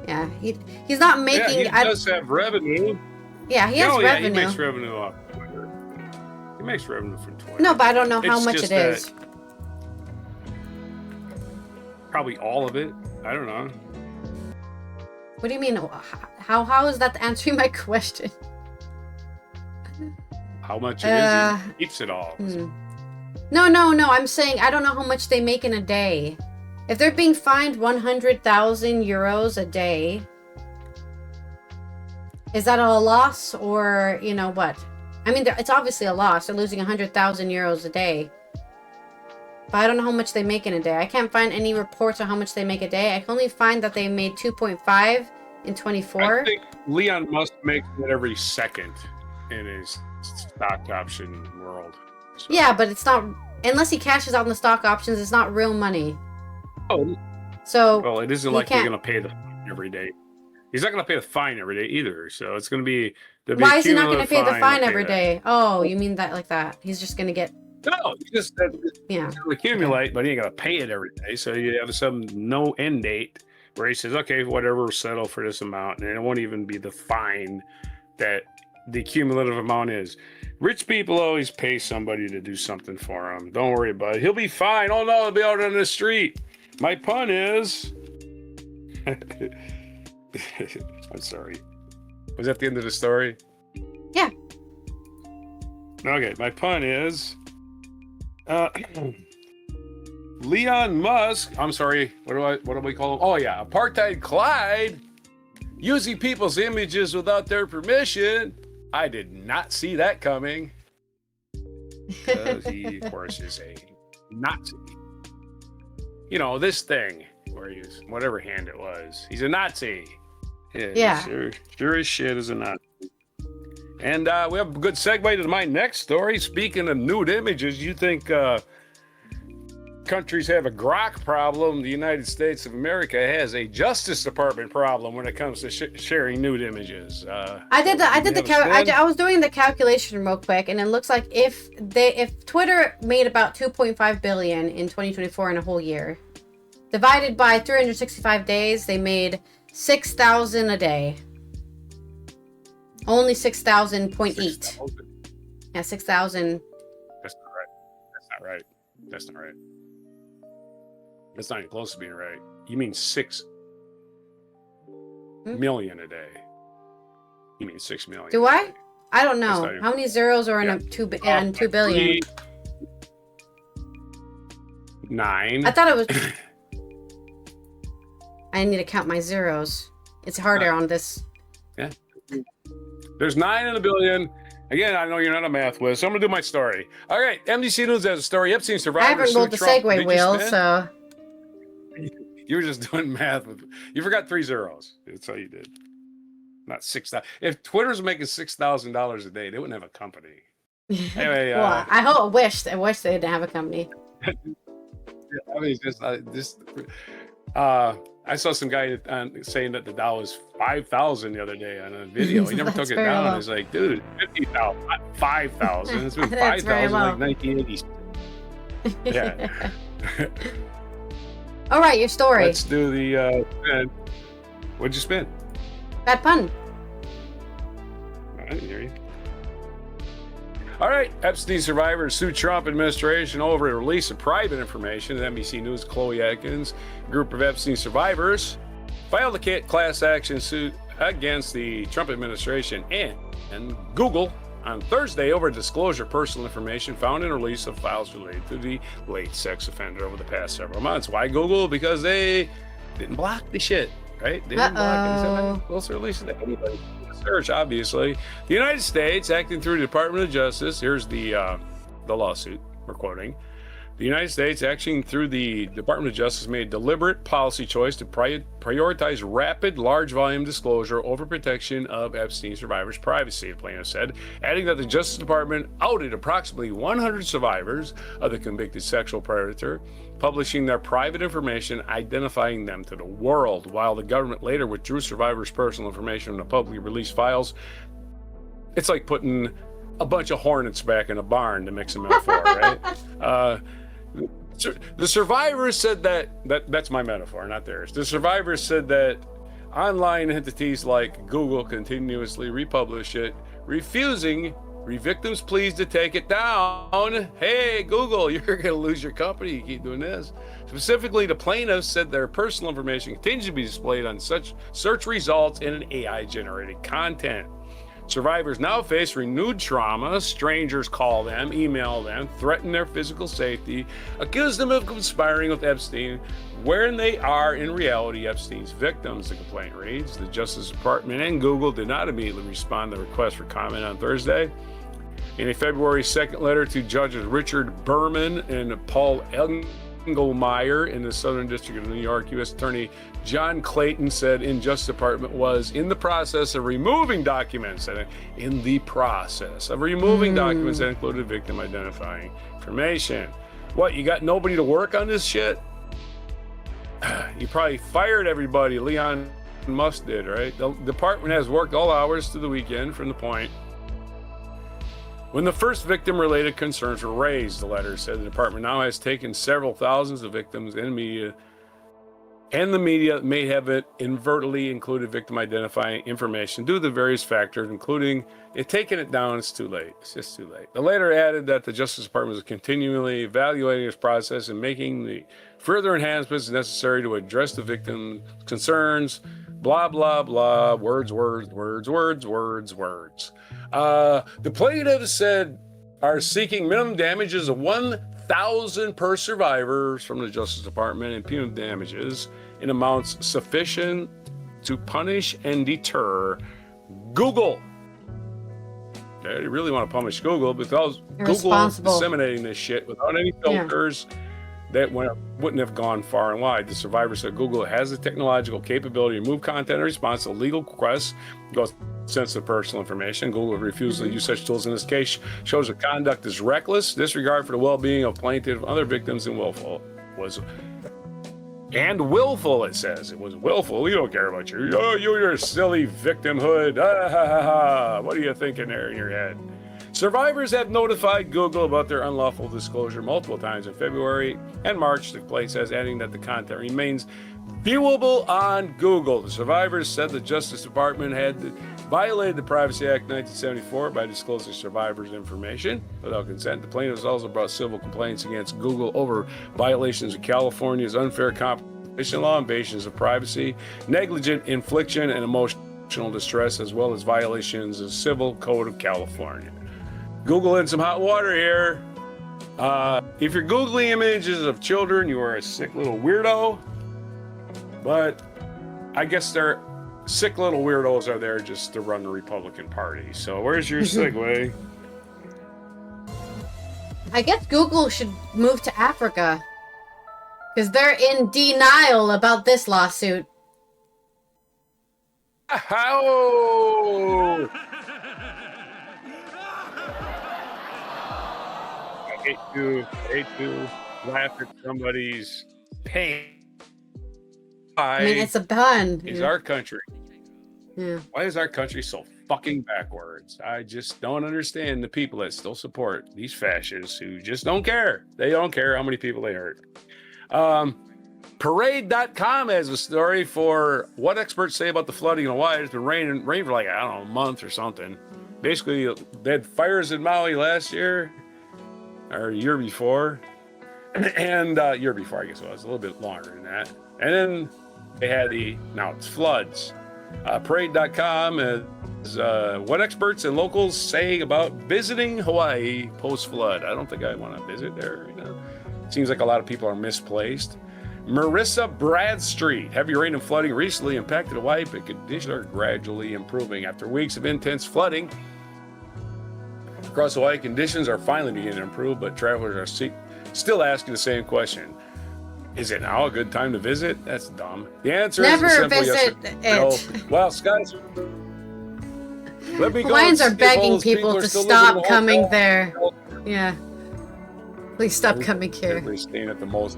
Yeah, he's not making. Yeah, he does have revenue. Yeah, he has revenue. Yeah, he makes revenue off Twitter. He makes revenue from Twitter. No, but I don't know how much it is. Probably all of it. I don't know. What do you mean? How is that answering my question? How much it is? He keeps it all. No. I'm saying I don't know how much they make in a day. If they're being fined 100,000 euros a day, is that a loss or what? I mean, it's obviously a loss. They're losing 100,000 euros a day. But I don't know how much they make in a day. I can't find any reports on how much they make a day. I can only find that they made 2.5 in 24. I think Elon Musk makes it every second in his stock option world. So. Yeah, but it's not, unless he cashes out on the stock options, it's not real money. Oh. So. Well, it isn't like you're going to pay the fine every day. He's not going to pay the fine every day either. So it's going to be. Why is he not going to pay the fine every day? Oh, you mean that like that? He's just going to get. No, just accumulate, but he ain't gonna pay it every day. So you have some no end date where he says, "Okay, whatever, we'll settle for this amount," and it won't even be the fine that the cumulative amount is. Rich people always pay somebody to do something for them. Don't worry about it. He'll be fine. Oh no, he'll be out on the street. My pun is, I'm sorry. Was that the end of the story? Yeah. Okay, my pun is Leon Musk. I'm sorry. What do we call him? Oh yeah, Apartheid Clyde using people's images without their permission. I did not see that coming. Because he, of course, is a Nazi. You know, this thing where he's whatever hand it was. He's a Nazi. Yeah. Sure as shit is a Nazi. And we have a good segue to my next story. Speaking of nude images, you think countries have a grok problem? The United States of America has a Justice Department problem when it comes to sharing nude images. I was doing the calculation real quick, and it looks like if Twitter made about 2.5 billion in 2024 in a whole year, divided by 365 days, they made 6,000 a day. Only 6,000.8. Yeah, 6,000. That's not right. That's not even close to being right. You mean 6 million a day. You mean 6 million. Do I? I don't know. How many zeros are in 2 billion? 9. I thought it was... I need to count my zeros. It's harder on this. Yeah. There's 9 in a billion. Again, I know you're not a math whiz, so I'm going to do my story. All right, MDC News has a story. Epstein survivor. I haven't rolled the segue wheel, so... You were just doing math. You forgot 3 zeros. That's all you did. Not 6,000. If Twitter's making $6,000 a day, they wouldn't have a company. Anyway, well, I wish they didn't have a company. I mean, I saw some guy saying that the Dow was 5,000 the other day on a video. He never took it down. Low. He's like, dude, 50,000, not 5,000. It's been 5,000 like 1980s. Yeah. All right, your story. Let's do the spin. What'd you spin? Bad pun. I didn't hear you. All right, Epstein survivors sue Trump administration over a release of private information. NBC News' Chloe Atkins, group of Epstein survivors, filed a class action suit against the Trump administration and Google on Thursday over disclosure of personal information found in a release of files related to the late sex offender over the past several months. Why Google? Because they didn't block the shit, right? They didn't block it. Close release to anybody. Search, obviously. The United States, acting through the Department of Justice, here's the lawsuit we're quoting. The United States, acting through the Department of Justice, made a deliberate policy choice to prioritize rapid, large volume disclosure over protection of Epstein survivors' privacy, the plaintiff said, adding that the Justice Department outed approximately 100 survivors of the convicted sexual predator, publishing their private information, identifying them to the world, while the government later withdrew survivors' personal information from the publicly released files. It's like putting a bunch of hornets back in a barn, to mix a metaphor, right? The survivors said that's my metaphor, not theirs. The survivors said that online entities like Google continuously republish it, refusing victims' pleas to take it down. Hey, Google, you're going to lose your company. You keep doing this. Specifically, the plaintiffs said their personal information continues to be displayed on such search results in an AI-generated content. Survivors now face renewed trauma. Strangers call them, email them, threaten their physical safety, accuse them of conspiring with Epstein, when they are in reality Epstein's victims, the complaint reads. The Justice Department and Google did not immediately respond to the request for comment on Thursday. In a February 2nd letter to Judges Richard Berman and Paul Engelmeyer in the Southern District of New York, U.S. Attorney John Clayton said the Justice Department was in the process of removing documents that included victim identifying information. What, you got nobody to work on this shit? You probably fired everybody. Leon Musk did, right? The department has worked all hours to the weekend from the point when the first victim-related concerns were raised. The letter said the department now has taken several thousands of victims in media, and the media may have it inadvertently included victim identifying information due to the various factors, including it taking it down. It's too late. It's just too late. The letter added that the Justice Department is continually evaluating this process and making the Further enhancements necessary to address the victim's concerns. Blah, blah, blah. Words, words, words, words, words, words. The plaintiffs said are seeking minimum damages of $1,000 per survivor from the Justice Department and punitive damages in amounts sufficient to punish and deter Google. They really want to punish Google because Google is disseminating this shit without any filters that wouldn't have gone far and wide. The survivor said Google has the technological capability to move content in response to legal requests, goes sensitive personal information. Google refusal to use such tools in this case shows the conduct is reckless, disregard for the well-being of plaintiff and other victims, and willful. And willful, it says. It was willful. We don't care about you. Oh, you're a silly victimhood. Ah, ha, ha, ha. What are you thinking there in your head? Survivors have notified Google about their unlawful disclosure multiple times in February and March. The complaint says, adding that the content remains viewable on Google. The survivors said the Justice Department had violated the Privacy Act 1974 by disclosing survivors' information without consent. The plaintiffs also brought civil complaints against Google over violations of California's unfair competition law, invasions of privacy, negligent infliction, and emotional distress, as well as violations of Civil Code of California. Google in some hot water here. If you're Googling images of children, you are a sick little weirdo. But I guess they're sick little weirdos are there just to run the Republican Party. So where's your segue? I guess Google should move to Africa because they're in denial about this lawsuit. How? I hate to laugh at somebody's pain. I mean, it's a pun. Is our country. Yeah. Why is our country so fucking backwards? I just don't understand the people that still support these fascists who just don't care. They don't care how many people they hurt. Parade.com has a story for what experts say about the flooding in Hawaii. It's been raining for like, I don't know, a month or something. Basically, they had fires in Maui last year. Or year before, and year before, I guess it was a little bit longer than that. And then they had now it's floods. Parade.com is what experts and locals say about visiting Hawaii post-flood. I don't think I want to visit there. It seems like a lot of people are misplaced. Marissa Bradstreet. Heavy rain and flooding recently impacted Hawaii, but conditions are gradually improving. After weeks of intense flooding across Hawaii, conditions are finally beginning to improve, but travelers are still asking the same question. Is it now a good time to visit? That's dumb. The answer never is simple visit yes or no. it. Well, skies. Let me go. Hawaiians are begging people to stop coming there. Yeah. Please stop coming here. Everybody's staying at the most.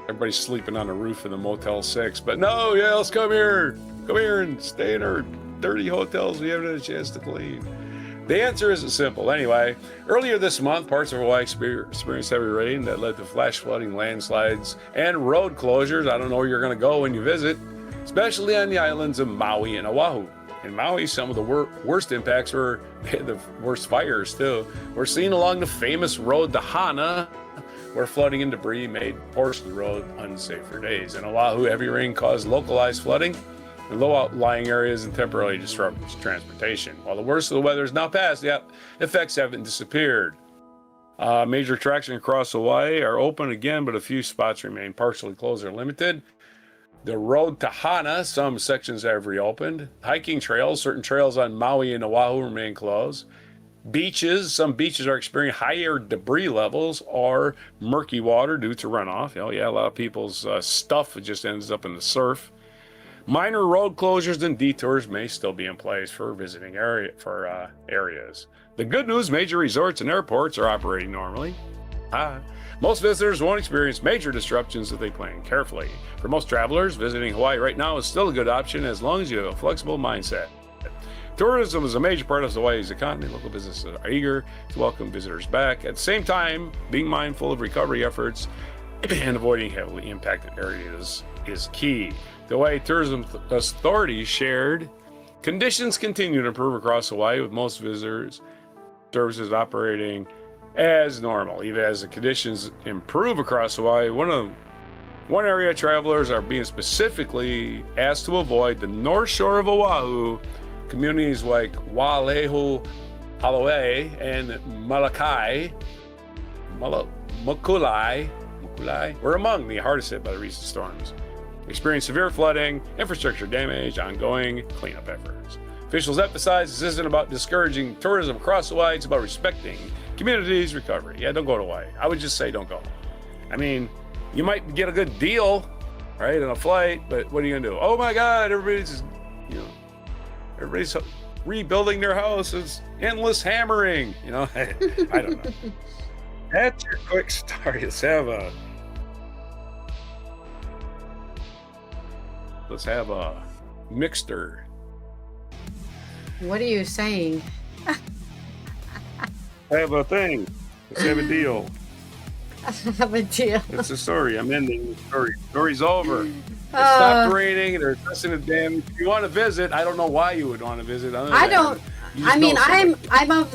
Everybody's sleeping on the roof of the Motel 6. But no, yeah, let's come here. Come here and stay in our dirty hotels we haven't had a chance to clean. The answer isn't simple. Anyway, earlier this month, parts of Hawaii experienced heavy rain that led to flash flooding, landslides, and road closures. I don't know where you're going to go when you visit, especially on the islands of Maui and Oahu. In Maui, some of the worst impacts were the worst fires, too. We're seen along the famous road to Hana, where flooding and debris made portions of the road unsafe for days. In Oahu, heavy rain caused localized flooding in low-lying areas and temporarily disrupted transportation. While the worst of the weather is now past, the effects haven't disappeared. Major attractions across Hawaii are open again, but a few spots remain partially closed or limited. The road to Hana, some sections have reopened. Hiking trails, certain trails on Maui and Oahu remain closed. Beaches, some beaches are experiencing higher debris levels or murky water due to runoff. Oh yeah, a lot of people's stuff just ends up in the surf. Minor road closures and detours may still be in place for visiting areas. The good news, major resorts and airports are operating normally. Most visitors won't experience major disruptions if they plan carefully. For most travelers, visiting Hawaii right now is still a good option as long as you have a flexible mindset. Tourism is a major part of Hawaii's economy. Local businesses are eager to welcome visitors back. At the same time, being mindful of recovery efforts and avoiding heavily impacted areas is key. The Hawaii Tourism Authority shared conditions continue to improve across Hawaii with most visitors services operating as normal, even as the conditions improve across Hawaii. One area travelers are being specifically asked to avoid the north shore of Oahu. Communities like Waialehu, Hawaii, and Makulai were among the hardest hit by the recent storms. Experienced severe flooding, infrastructure damage, ongoing cleanup efforts. Officials emphasize this isn't about discouraging tourism across Hawaii, it's about respecting communities' recovery. Yeah, don't go to Hawaii. I would just say don't go. I mean, you might get a good deal, right, on a flight, but what are you gonna do? Oh my God, everybody's rebuilding their house. It's endless hammering. I don't know. That's your quick story. Let's have a mixer. What are you saying? Have a thing. Let's have a deal. Have a deal. It's a story. I'm ending the story. Story's over. It stopped raining. There's nothing to damage. If you want to visit, I don't know why you would want to visit. I'm of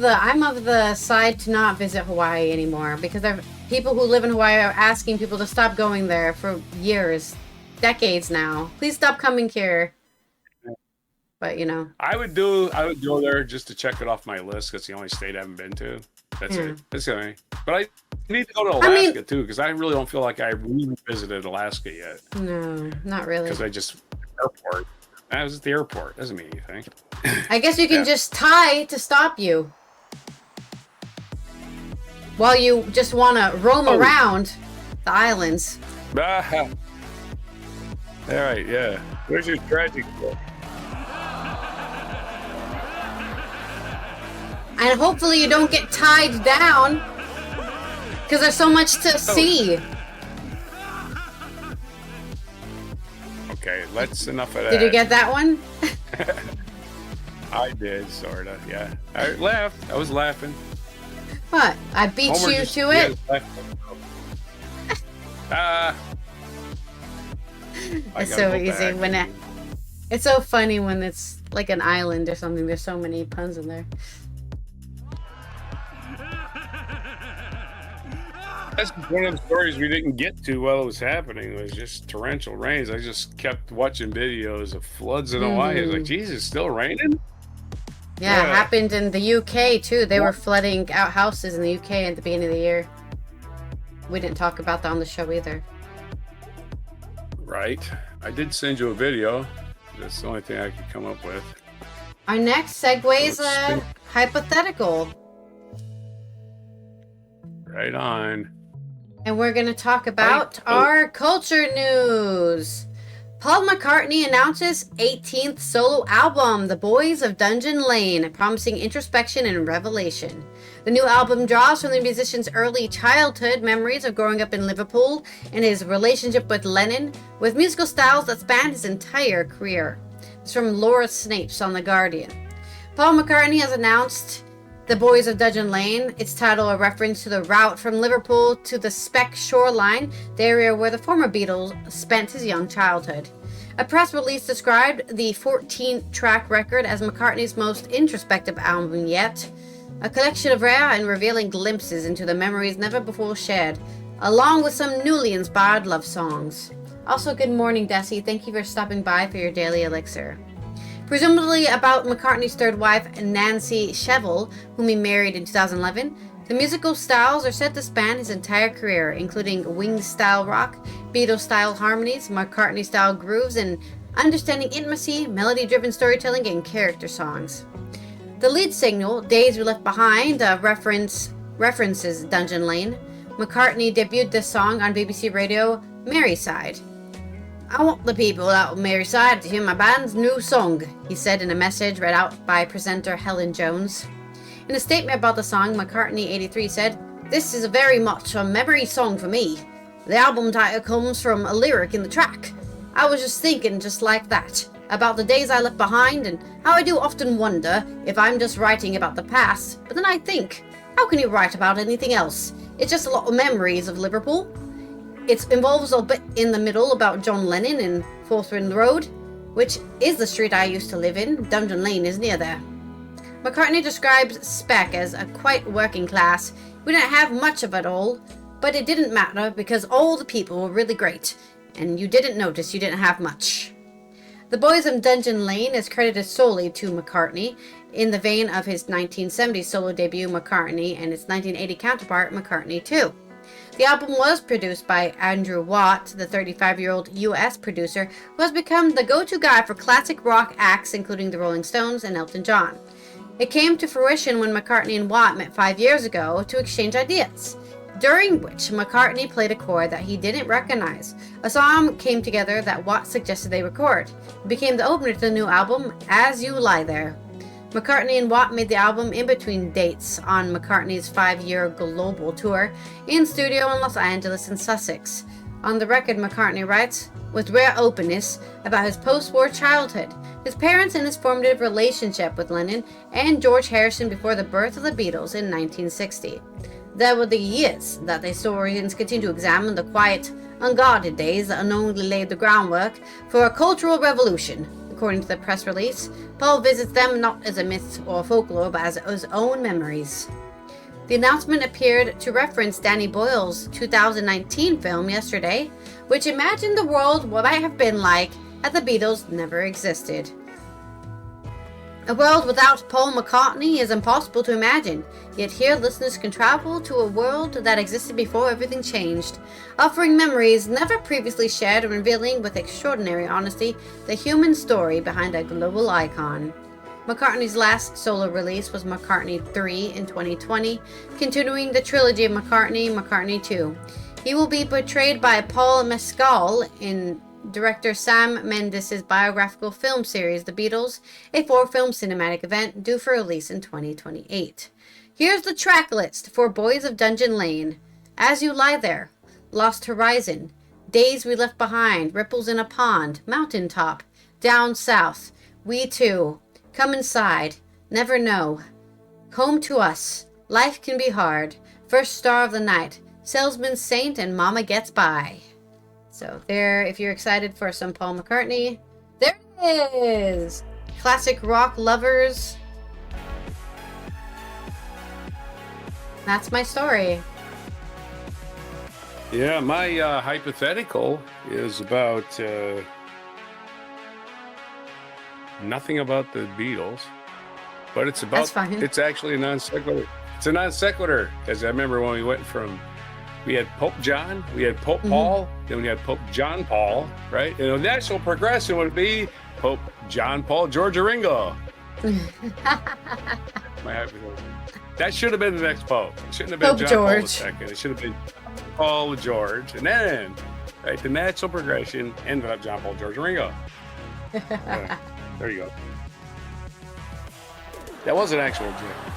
the side to not visit Hawaii anymore because people who live in Hawaii are asking people to stop going there for years, decades now. Please stop coming here. But I would go there just to check it off my list. That's the only state I haven't been to. That's it. That's the only. But I need to go to Alaska too because I really don't feel like I really visited Alaska yet. No, not really. Because airport. I was at the airport. Doesn't mean anything. I guess you can just tie to stop you while you just want to roam around the islands. All right, yeah. Where's your tragic book? And hopefully you don't get tied down because there's so much to see. Okay, that's enough of that. Did you get that one? I did, sort of, yeah. I laughed. I was laughing. What? I beat Homer you to it? It's so easy when it's so funny when it's like an island or something. There's so many puns in there. That's one of the stories we didn't get to while it was happening. It was just torrential rains. I just kept watching videos of floods in Hawaii. I was like, Jesus, still raining? Yeah, it happened in the UK too. They were flooding out houses in the UK at the beginning of the year. We didn't talk about that on the show either. Right. I did send you a video. That's the only thing I could come up with. Our next segue is a hypothetical. Right on. And we're going to talk about our culture news. Paul McCartney announces 18th solo album, The Boys of Dungeon Lane, promising introspection and revelation. The new album draws from the musician's early childhood memories of growing up in Liverpool and his relationship with Lennon, with musical styles that span his entire career. It's from Laura Snapes on The Guardian. Paul McCartney has announced The Boys of Dungeon Lane, its title a reference to the route from Liverpool to the Speck shoreline, the area where the former Beatles spent his young childhood. A press release described the 14-track record as McCartney's most introspective album yet, a collection of rare and revealing glimpses into the memories never before shared, along with some newly inspired love songs. Also, good morning, Desi. Thank you for stopping by for your daily elixir. Presumably about McCartney's third wife, Nancy Shevell, whom he married in 2011, the musical styles are said to span his entire career, including Wings-style rock, Beatles-style harmonies, McCartney-style grooves, and understanding intimacy, melody-driven storytelling, and character songs. The lead single, Days We Left Behind, references Dungeon Lane. McCartney debuted this song on BBC Radio Merseyside. I want the people out of Merseyside to hear my band's new song, he said in a message read out by presenter Helen Jones. In a statement about the song, McCartney, 83, said, "This is very much a memory song for me. The album title comes from a lyric in the track. I was just thinking just like that, about the days I left behind and how I do often wonder if I'm just writing about the past, but then I think, how can you write about anything else? It's just a lot of memories of Liverpool. It involves a bit in the middle about John Lennon and Forthwind Road, which is the street I used to live in. Dungeon Lane is near there." McCartney describes Speck as a quite working class, We didn't have much of it all, but it didn't matter because all the people were really great, and you didn't notice you didn't have much. The Boys of Dungeon Lane is credited solely to McCartney, in the vein of his 1970 solo debut McCartney and its 1980 counterpart McCartney 2. The album was produced by Andrew Watt, the 35-year-old US producer who has become the go-to guy for classic rock acts including the Rolling Stones and Elton John. It came to fruition when McCartney and Watt met 5 years ago to exchange ideas, during which McCartney played a chord that he didn't recognize. A song came together that Watt suggested they record. It became the opener to the new album, As You Lie There. McCartney and Watt made the album in between dates on McCartney's 5-year global tour, in studio in Los Angeles and Sussex. On the record, McCartney writes, with rare openness, about his post-war childhood, his parents and his formative relationship with Lennon and George Harrison before the birth of the Beatles in 1960. There were the years that the historians continue to examine the quiet, unguarded days that unknowingly laid the groundwork for a cultural revolution. According to the press release, Paul visits them not as a myth or folklore, but as his own memories. The announcement appeared to reference Danny Boyle's 2019 film Yesterday, which imagined the world what might have been like had the Beatles never existed. A world without Paul McCartney is impossible to imagine, yet here listeners can travel to a world that existed before everything changed, offering memories never previously shared and revealing with extraordinary honesty the human story behind a global icon. McCartney's last solo release was McCartney 3 in 2020, continuing the trilogy of McCartney 2. He will be portrayed by Paul Mescal in director Sam Mendes' biographical film series The Beatles, a 4-film cinematic event due for release in 2028. Here's the track list for Boys of Dungeon Lane: As You Lie There, Lost Horizon, Days We Left Behind, Ripples in a Pond, Mountaintop, Down South, We Too, Come Inside, Never Know, Home to Us, Life Can Be Hard, First Star of the Night, Salesman Saint, and Mama Gets By. So there, if you're excited for some Paul McCartney, there it is! Classic rock lovers. That's my story. Yeah, my hypothetical is about nothing about the Beatles, but it's about, That's fine. it's actually a non sequitur. It's a non sequitur, because I remember when we went from, we had Pope John, we had Pope Paul, then we had Pope John Paul, right? And the natural progression would be Pope John Paul George Ringo. That should have been the next Pope. It shouldn't have been Pope John George. Paul II. It should have been Paul George. And then, right, the natural progression ended up John Paul George Ringo. There you go. That was an actual joke.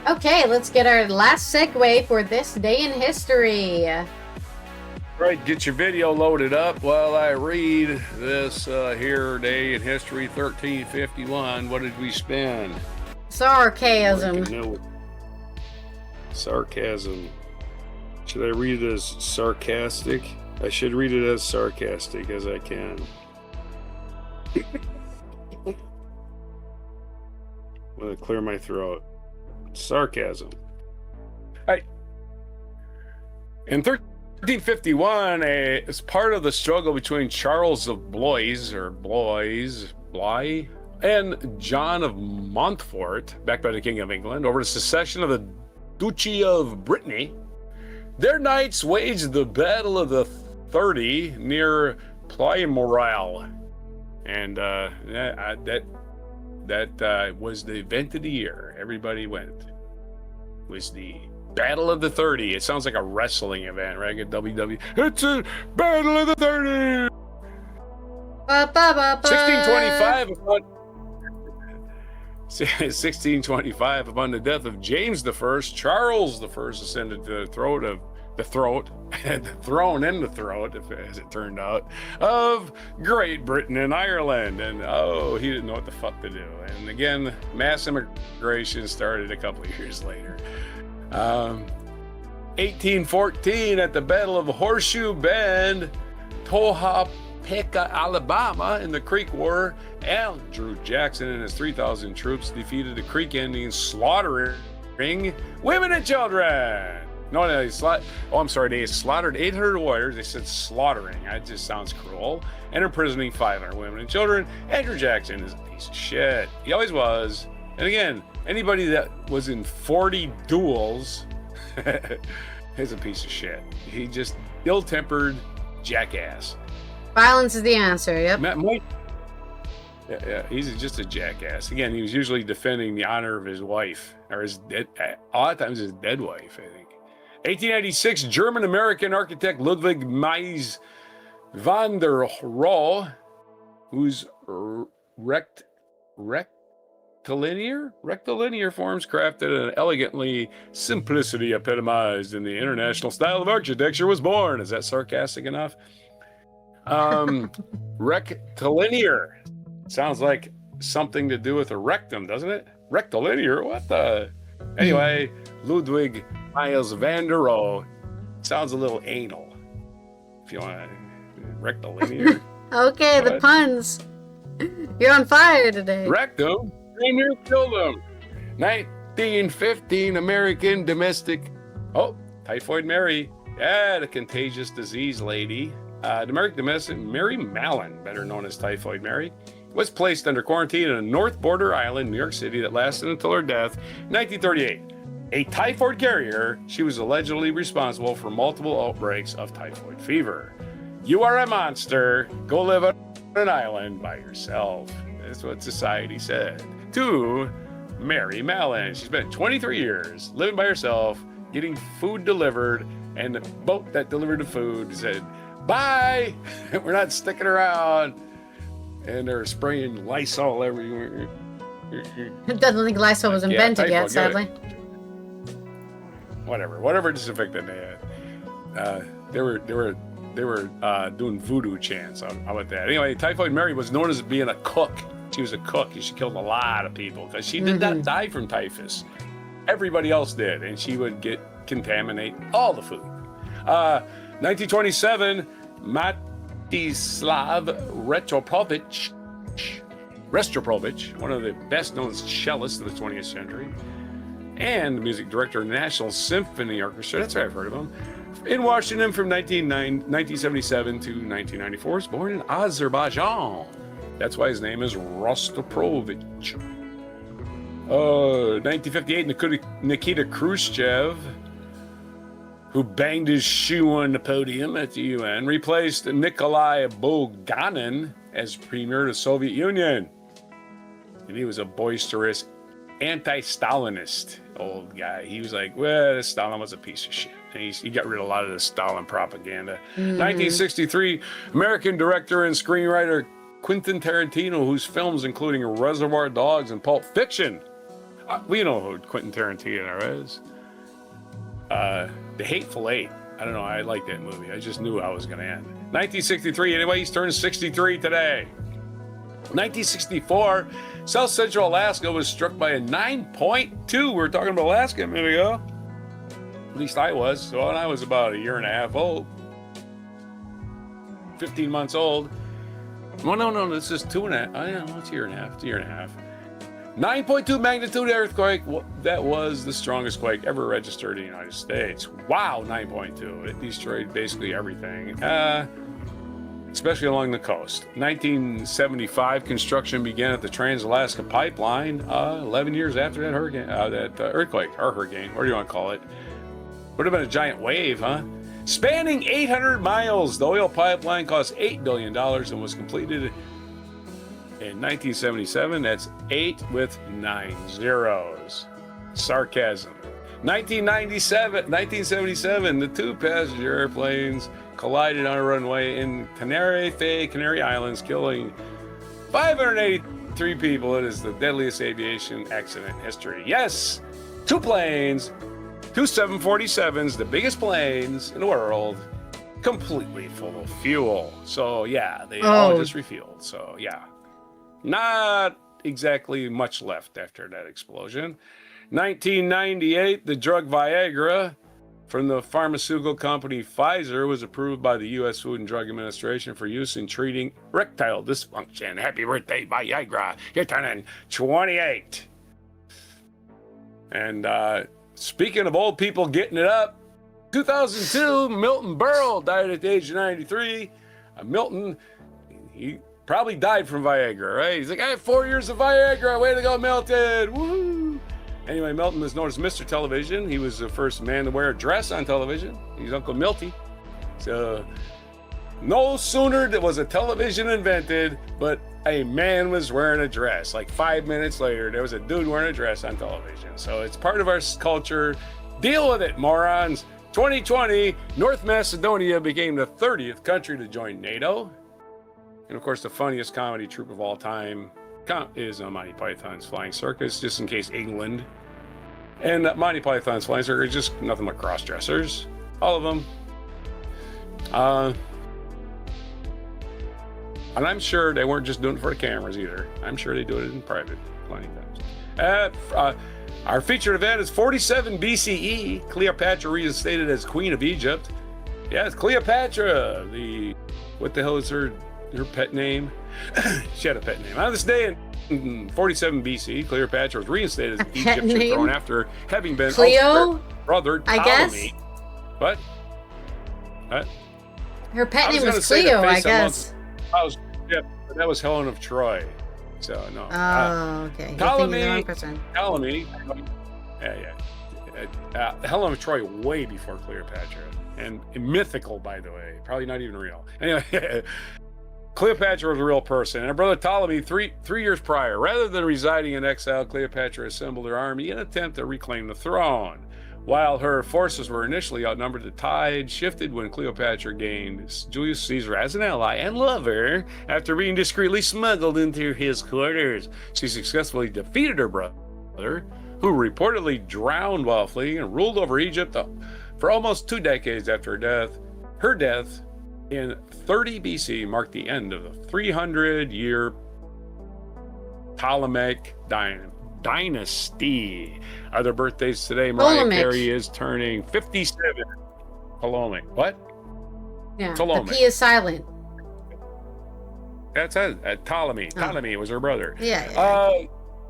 Okay, let's get our last segue for this day in history. Right, get your video loaded up while I read this here, day in history, 1351. What did we spend? Sarcasm. Sarcasm. Should I read it as sarcastic? I should read it as sarcastic as I can. I'm going to clear my throat. Sarcasm. Right. In 1351, as part of the struggle between Charles of Blois, and John of Montfort, backed by the King of England, over the secession of the Duchy of Brittany, their knights waged the Battle of the 30 near Ploimoral. And that was the event of the year. Everybody went. It was the Battle of the 30. It sounds like a wrestling event, right? A WWE. It's a Battle of the 30. 1625, upon the death of James I, Charles I ascended to the throne, as it turned out, of Great Britain and Ireland. And he didn't know what the fuck to do. And again, mass immigration started a couple of years later. 1814, at the Battle of Horseshoe Bend, Topeka, Alabama in the Creek War. Andrew Jackson and his 3,000 troops defeated the Creek Indians, slaughtering women and children. No, they slaughtered 800 warriors. They said slaughtering. That just sounds cruel. And imprisoning 500 women and children. Andrew Jackson is a piece of shit. He always was. And again, anybody that was in 40 duels is a piece of shit. He just ill-tempered jackass. Violence is the answer, yep. Yeah, he's just a jackass. Again, he was usually defending the honor of his wife, or his dead, a lot of times his dead wife, I think. 1896, German-American architect Ludwig Mies van der Rohe, whose rectilinear forms crafted and elegantly simplicity epitomized in the international style of architecture was born. Is that sarcastic enough? Rectilinear. Sounds like something to do with a rectum, doesn't it? Rectilinear? What the? Anyway, Ludwig Mies van der Rohe. Sounds a little anal. If you want to. Rectilinear. Okay, what? The puns. You're on fire today. Rectum. Premier killed him. 1915, American domestic. Oh, Typhoid Mary. Yeah, the contagious disease lady. The American domestic Mary Mallon, better known as Typhoid Mary, was placed under quarantine in a North Border island, New York City, that lasted until her death in 1938. A typhoid carrier, she was allegedly responsible for multiple outbreaks of typhoid fever. You are a monster. Go live on an island by yourself. That's what society said to Mary Mallon. She spent 23 years living by herself, getting food delivered, and the boat that delivered the food said, "Bye, we're not sticking around." And they're spraying Lysol everywhere. It doesn't think Lysol was invented yet, sadly. Whatever disinfectant they had. They were doing voodoo chants. How about that? Anyway, Typhoid Mary was known as being a cook. She was a cook. She killed a lot of people because she did not die from typhus. Everybody else did, and she would contaminate all the food. 1927, Mstislav Rostropovich, one of the best-known cellists of the 20th century, and the music director of the National Symphony Orchestra. That's right, I've heard of him. In Washington from 1977 to 1994. Was born in Azerbaijan. That's why his name is Rostropovich. 1958, Nikita Khrushchev, who banged his shoe on the podium at the UN, replaced Nikolai Bulganin as premier of the Soviet Union. And he was a boisterous anti-Stalinist old guy. He was like, well, Stalin was a piece of shit. And he got rid of a lot of the Stalin propaganda. 1963, American director and screenwriter Quentin Tarantino, whose films including Reservoir Dogs and Pulp Fiction. We know who Quentin Tarantino is. The Hateful Eight. I don't know. I like that movie. I just knew how it was going to end. 1963. Anyway, he's turned 63 today. 1964, South Central Alaska was struck by a 9.2. We were talking about Alaska a minute ago. At least I was. So when I was about a year and a half old. 15 months old. Well, no, this is 2.5. I don't know, it's a year and a half. It's a year and a half. 9.2 magnitude earthquake. That was the strongest quake ever registered in the United States. Wow, 9.2. It destroyed basically everything, especially along the coast. 1975, construction began at the Trans-Alaska Pipeline. 11 years after that earthquake, or hurricane, what do you want to call it? Would have been a giant wave, huh? Spanning 800 miles, the oil pipeline cost $8 billion and was completed in 1977. That's 8 with 9 zeros. Sarcasm. 1977, the two passenger airplanes collided on a runway in Canary Islands, killing 583 people. It is the deadliest aviation accident in history. Yes, two planes, two 747s, the biggest planes in the world, completely full of fuel. So yeah, they all just refueled. So yeah, not exactly much left after that explosion. 1998, the drug Viagra from the pharmaceutical company Pfizer was approved by the U.S. Food and Drug Administration for use in treating erectile dysfunction. Happy birthday, Viagra. You're turning 28. And speaking of old people getting it up, 2002, Milton Berle died at the age of 93. Milton, he probably died from Viagra, right? He's like, I have 4 years of Viagra. Way to go, Milton. Woo! Anyway, Milton was known as Mr. Television. He was the first man to wear a dress on television. He's Uncle Milty. So, no sooner was a television invented, but a man was wearing a dress. Like 5 minutes later, there was a dude wearing a dress on television. So it's part of our culture. Deal with it, morons. 2020, North Macedonia became the 30th country to join NATO. And of course, the funniest comedy troupe of all time is Monty Python's Flying Circus, just in case England. And Monty Python's Flying Circus is just nothing but cross-dressers. All of them. And I'm sure they weren't just doing it for the cameras either. I'm sure they do it in private plenty of times. Our featured event is 47 BCE. Cleopatra reinstated as Queen of Egypt. Yes, Cleopatra. What the hell is her pet name? She had a pet name. On this day in 47 BC, Cleopatra was reinstated as Egyptian throne after having been Cleo? Brother Ptolemy. I guess. What? Her pet name was Cleo, I guess. That was Helen of Troy. So no. Oh, okay. Ptolemy. Ptolemy. Helen of Troy way before Cleopatra, and mythical, by the way. Probably not even real. Anyway. Cleopatra was a real person, and her brother Ptolemy, three years prior. Rather than residing in exile, Cleopatra assembled her army in an attempt to reclaim the throne. While her forces were initially outnumbered, the tide shifted when Cleopatra gained Julius Caesar as an ally and lover after being discreetly smuggled into his quarters. She successfully defeated her brother, who reportedly drowned while fleeing, and ruled over Egypt for almost 2 decades after her death. Her death in 30 BC marked the end of the 300-year Ptolemaic dynasty. Other birthdays today, Mariah Carey is turning 57. Ptolemaic. What? Yeah, Ptolemaic. the P is silent. That's it. Ptolemy. Ptolemy was her brother. Yeah.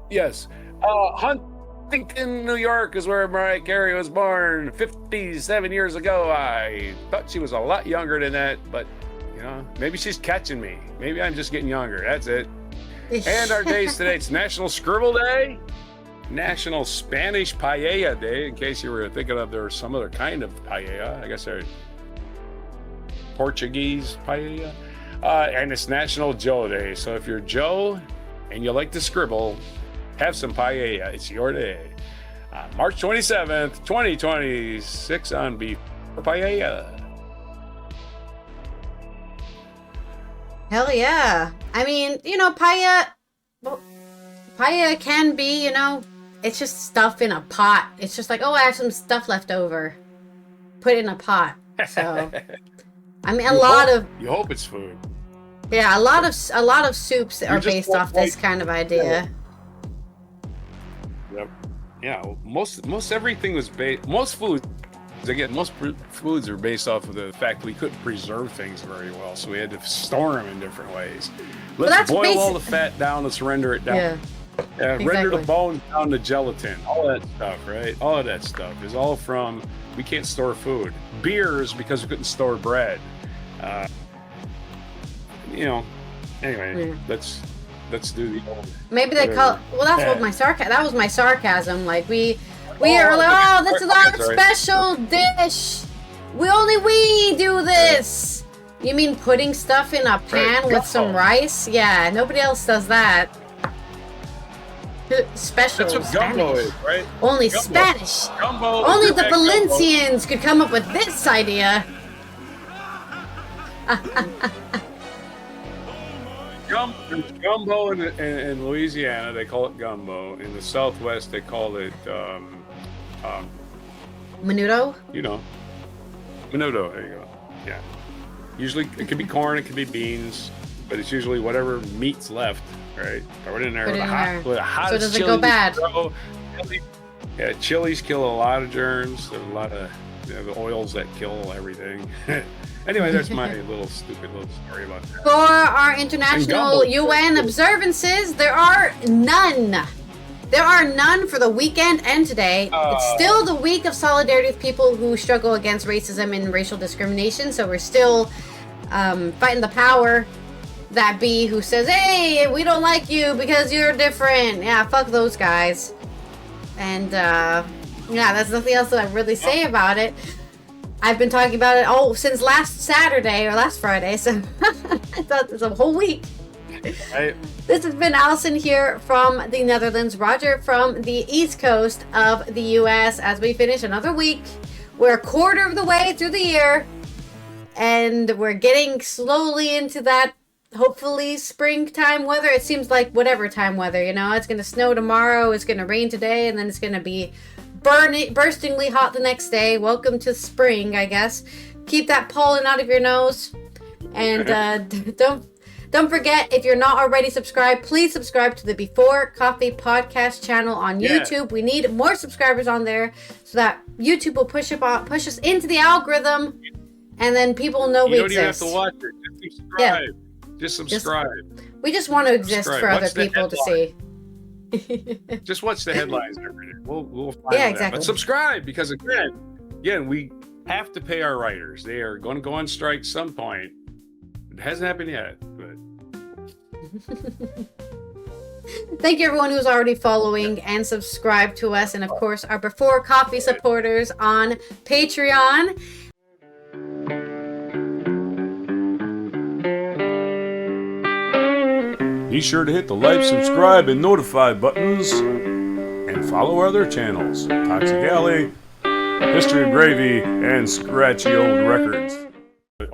Yes. Huntington, New York is where Mariah Carey was born 57 years ago. I thought she was a lot younger than that, but maybe she's catching me. Maybe I'm just getting younger. That's it. And our days today, it's National Scribble Day, National Spanish Paella Day, in case you were thinking of there's some other kind of paella. I guess they're Portuguese paella. And it's National Joe Day. So if you're Joe and you like to scribble, have some paella. It's your day. March 27th, 2026 on Beef Paella. Hell yeah. I mean, paella can be, it's just stuff in a pot. It's just like, oh, I have some stuff left over. Put it in a pot. So, I mean, You hope it's food. Yeah, a lot of soups are based off this kind of idea. Yep. Yeah, most everything was based. Most foods are based off of the fact that we couldn't preserve things very well, so we had to store them in different ways. Let's boil all the fat down. Let's render it down. Yeah. Exactly. Render the bones down to gelatin. All that stuff, right? All of that stuff is all from we can't store food. Beers because we couldn't store bread. Anyway, yeah. Let's do the old. Maybe they call. Well, that's what that was my sarcasm. Like we are like, oh, this is our special dish. We do this. You mean putting stuff in a pan with some rice? Yeah, nobody else does that. Special. That's what gumbo is, right? Only gumbo. Spanish. Gumbo. Only the Valencians could come up with this idea. Gumbo in Louisiana, they call it gumbo. In the Southwest, they call it menudo. Menudo. There you go. Yeah. Usually, it could be corn, it could be beans, but it's usually whatever meat's left, right? Throw it in there with the hottest so does it go bad? Yeah, chilies kill a lot of germs. There's a lot of the oils that kill everything. Anyway, that's my little stupid little story about that. For our international UN observances, there are none. There are none for the weekend and today. It's still the week of solidarity with people who struggle against racism and racial discrimination. So we're still fighting the power that be who says, hey, we don't like you because you're different. Yeah, fuck those guys. And yeah, that's nothing else that I really say about it. I've been talking about it since last Saturday or last Friday, so I thought it was a whole week. This has been Allison here from the Netherlands, Roger from the East Coast of the US as we finish another week. We're a quarter of the way through the year, and we're getting slowly into that hopefully springtime weather. It seems like whatever time weather, it's going to snow tomorrow, it's going to rain today, and then it's going to be burstingly hot the next day. Welcome to spring, I guess. Keep that pollen out of your nose, and don't forget, if you're not already subscribed, please subscribe to the Before Coffee podcast channel on YouTube. We need more subscribers on there so that YouTube will push us into the algorithm, and then people know we exist. You don't even have to watch it. Just subscribe. Yeah. Just subscribe. We just want to exist for other people to see. Just watch the headlines every day. We'll find exactly. That. But subscribe, because again, we have to pay our writers. They are going to go on strike some point. It hasn't happened yet, but thank you everyone who's already following and subscribed to us, and of course our Before Coffee supporters on Patreon. Be sure to hit the like, subscribe, and notify buttons, and follow our other channels, Toxic Alley, History of Gravy, and Scratchy Old Records.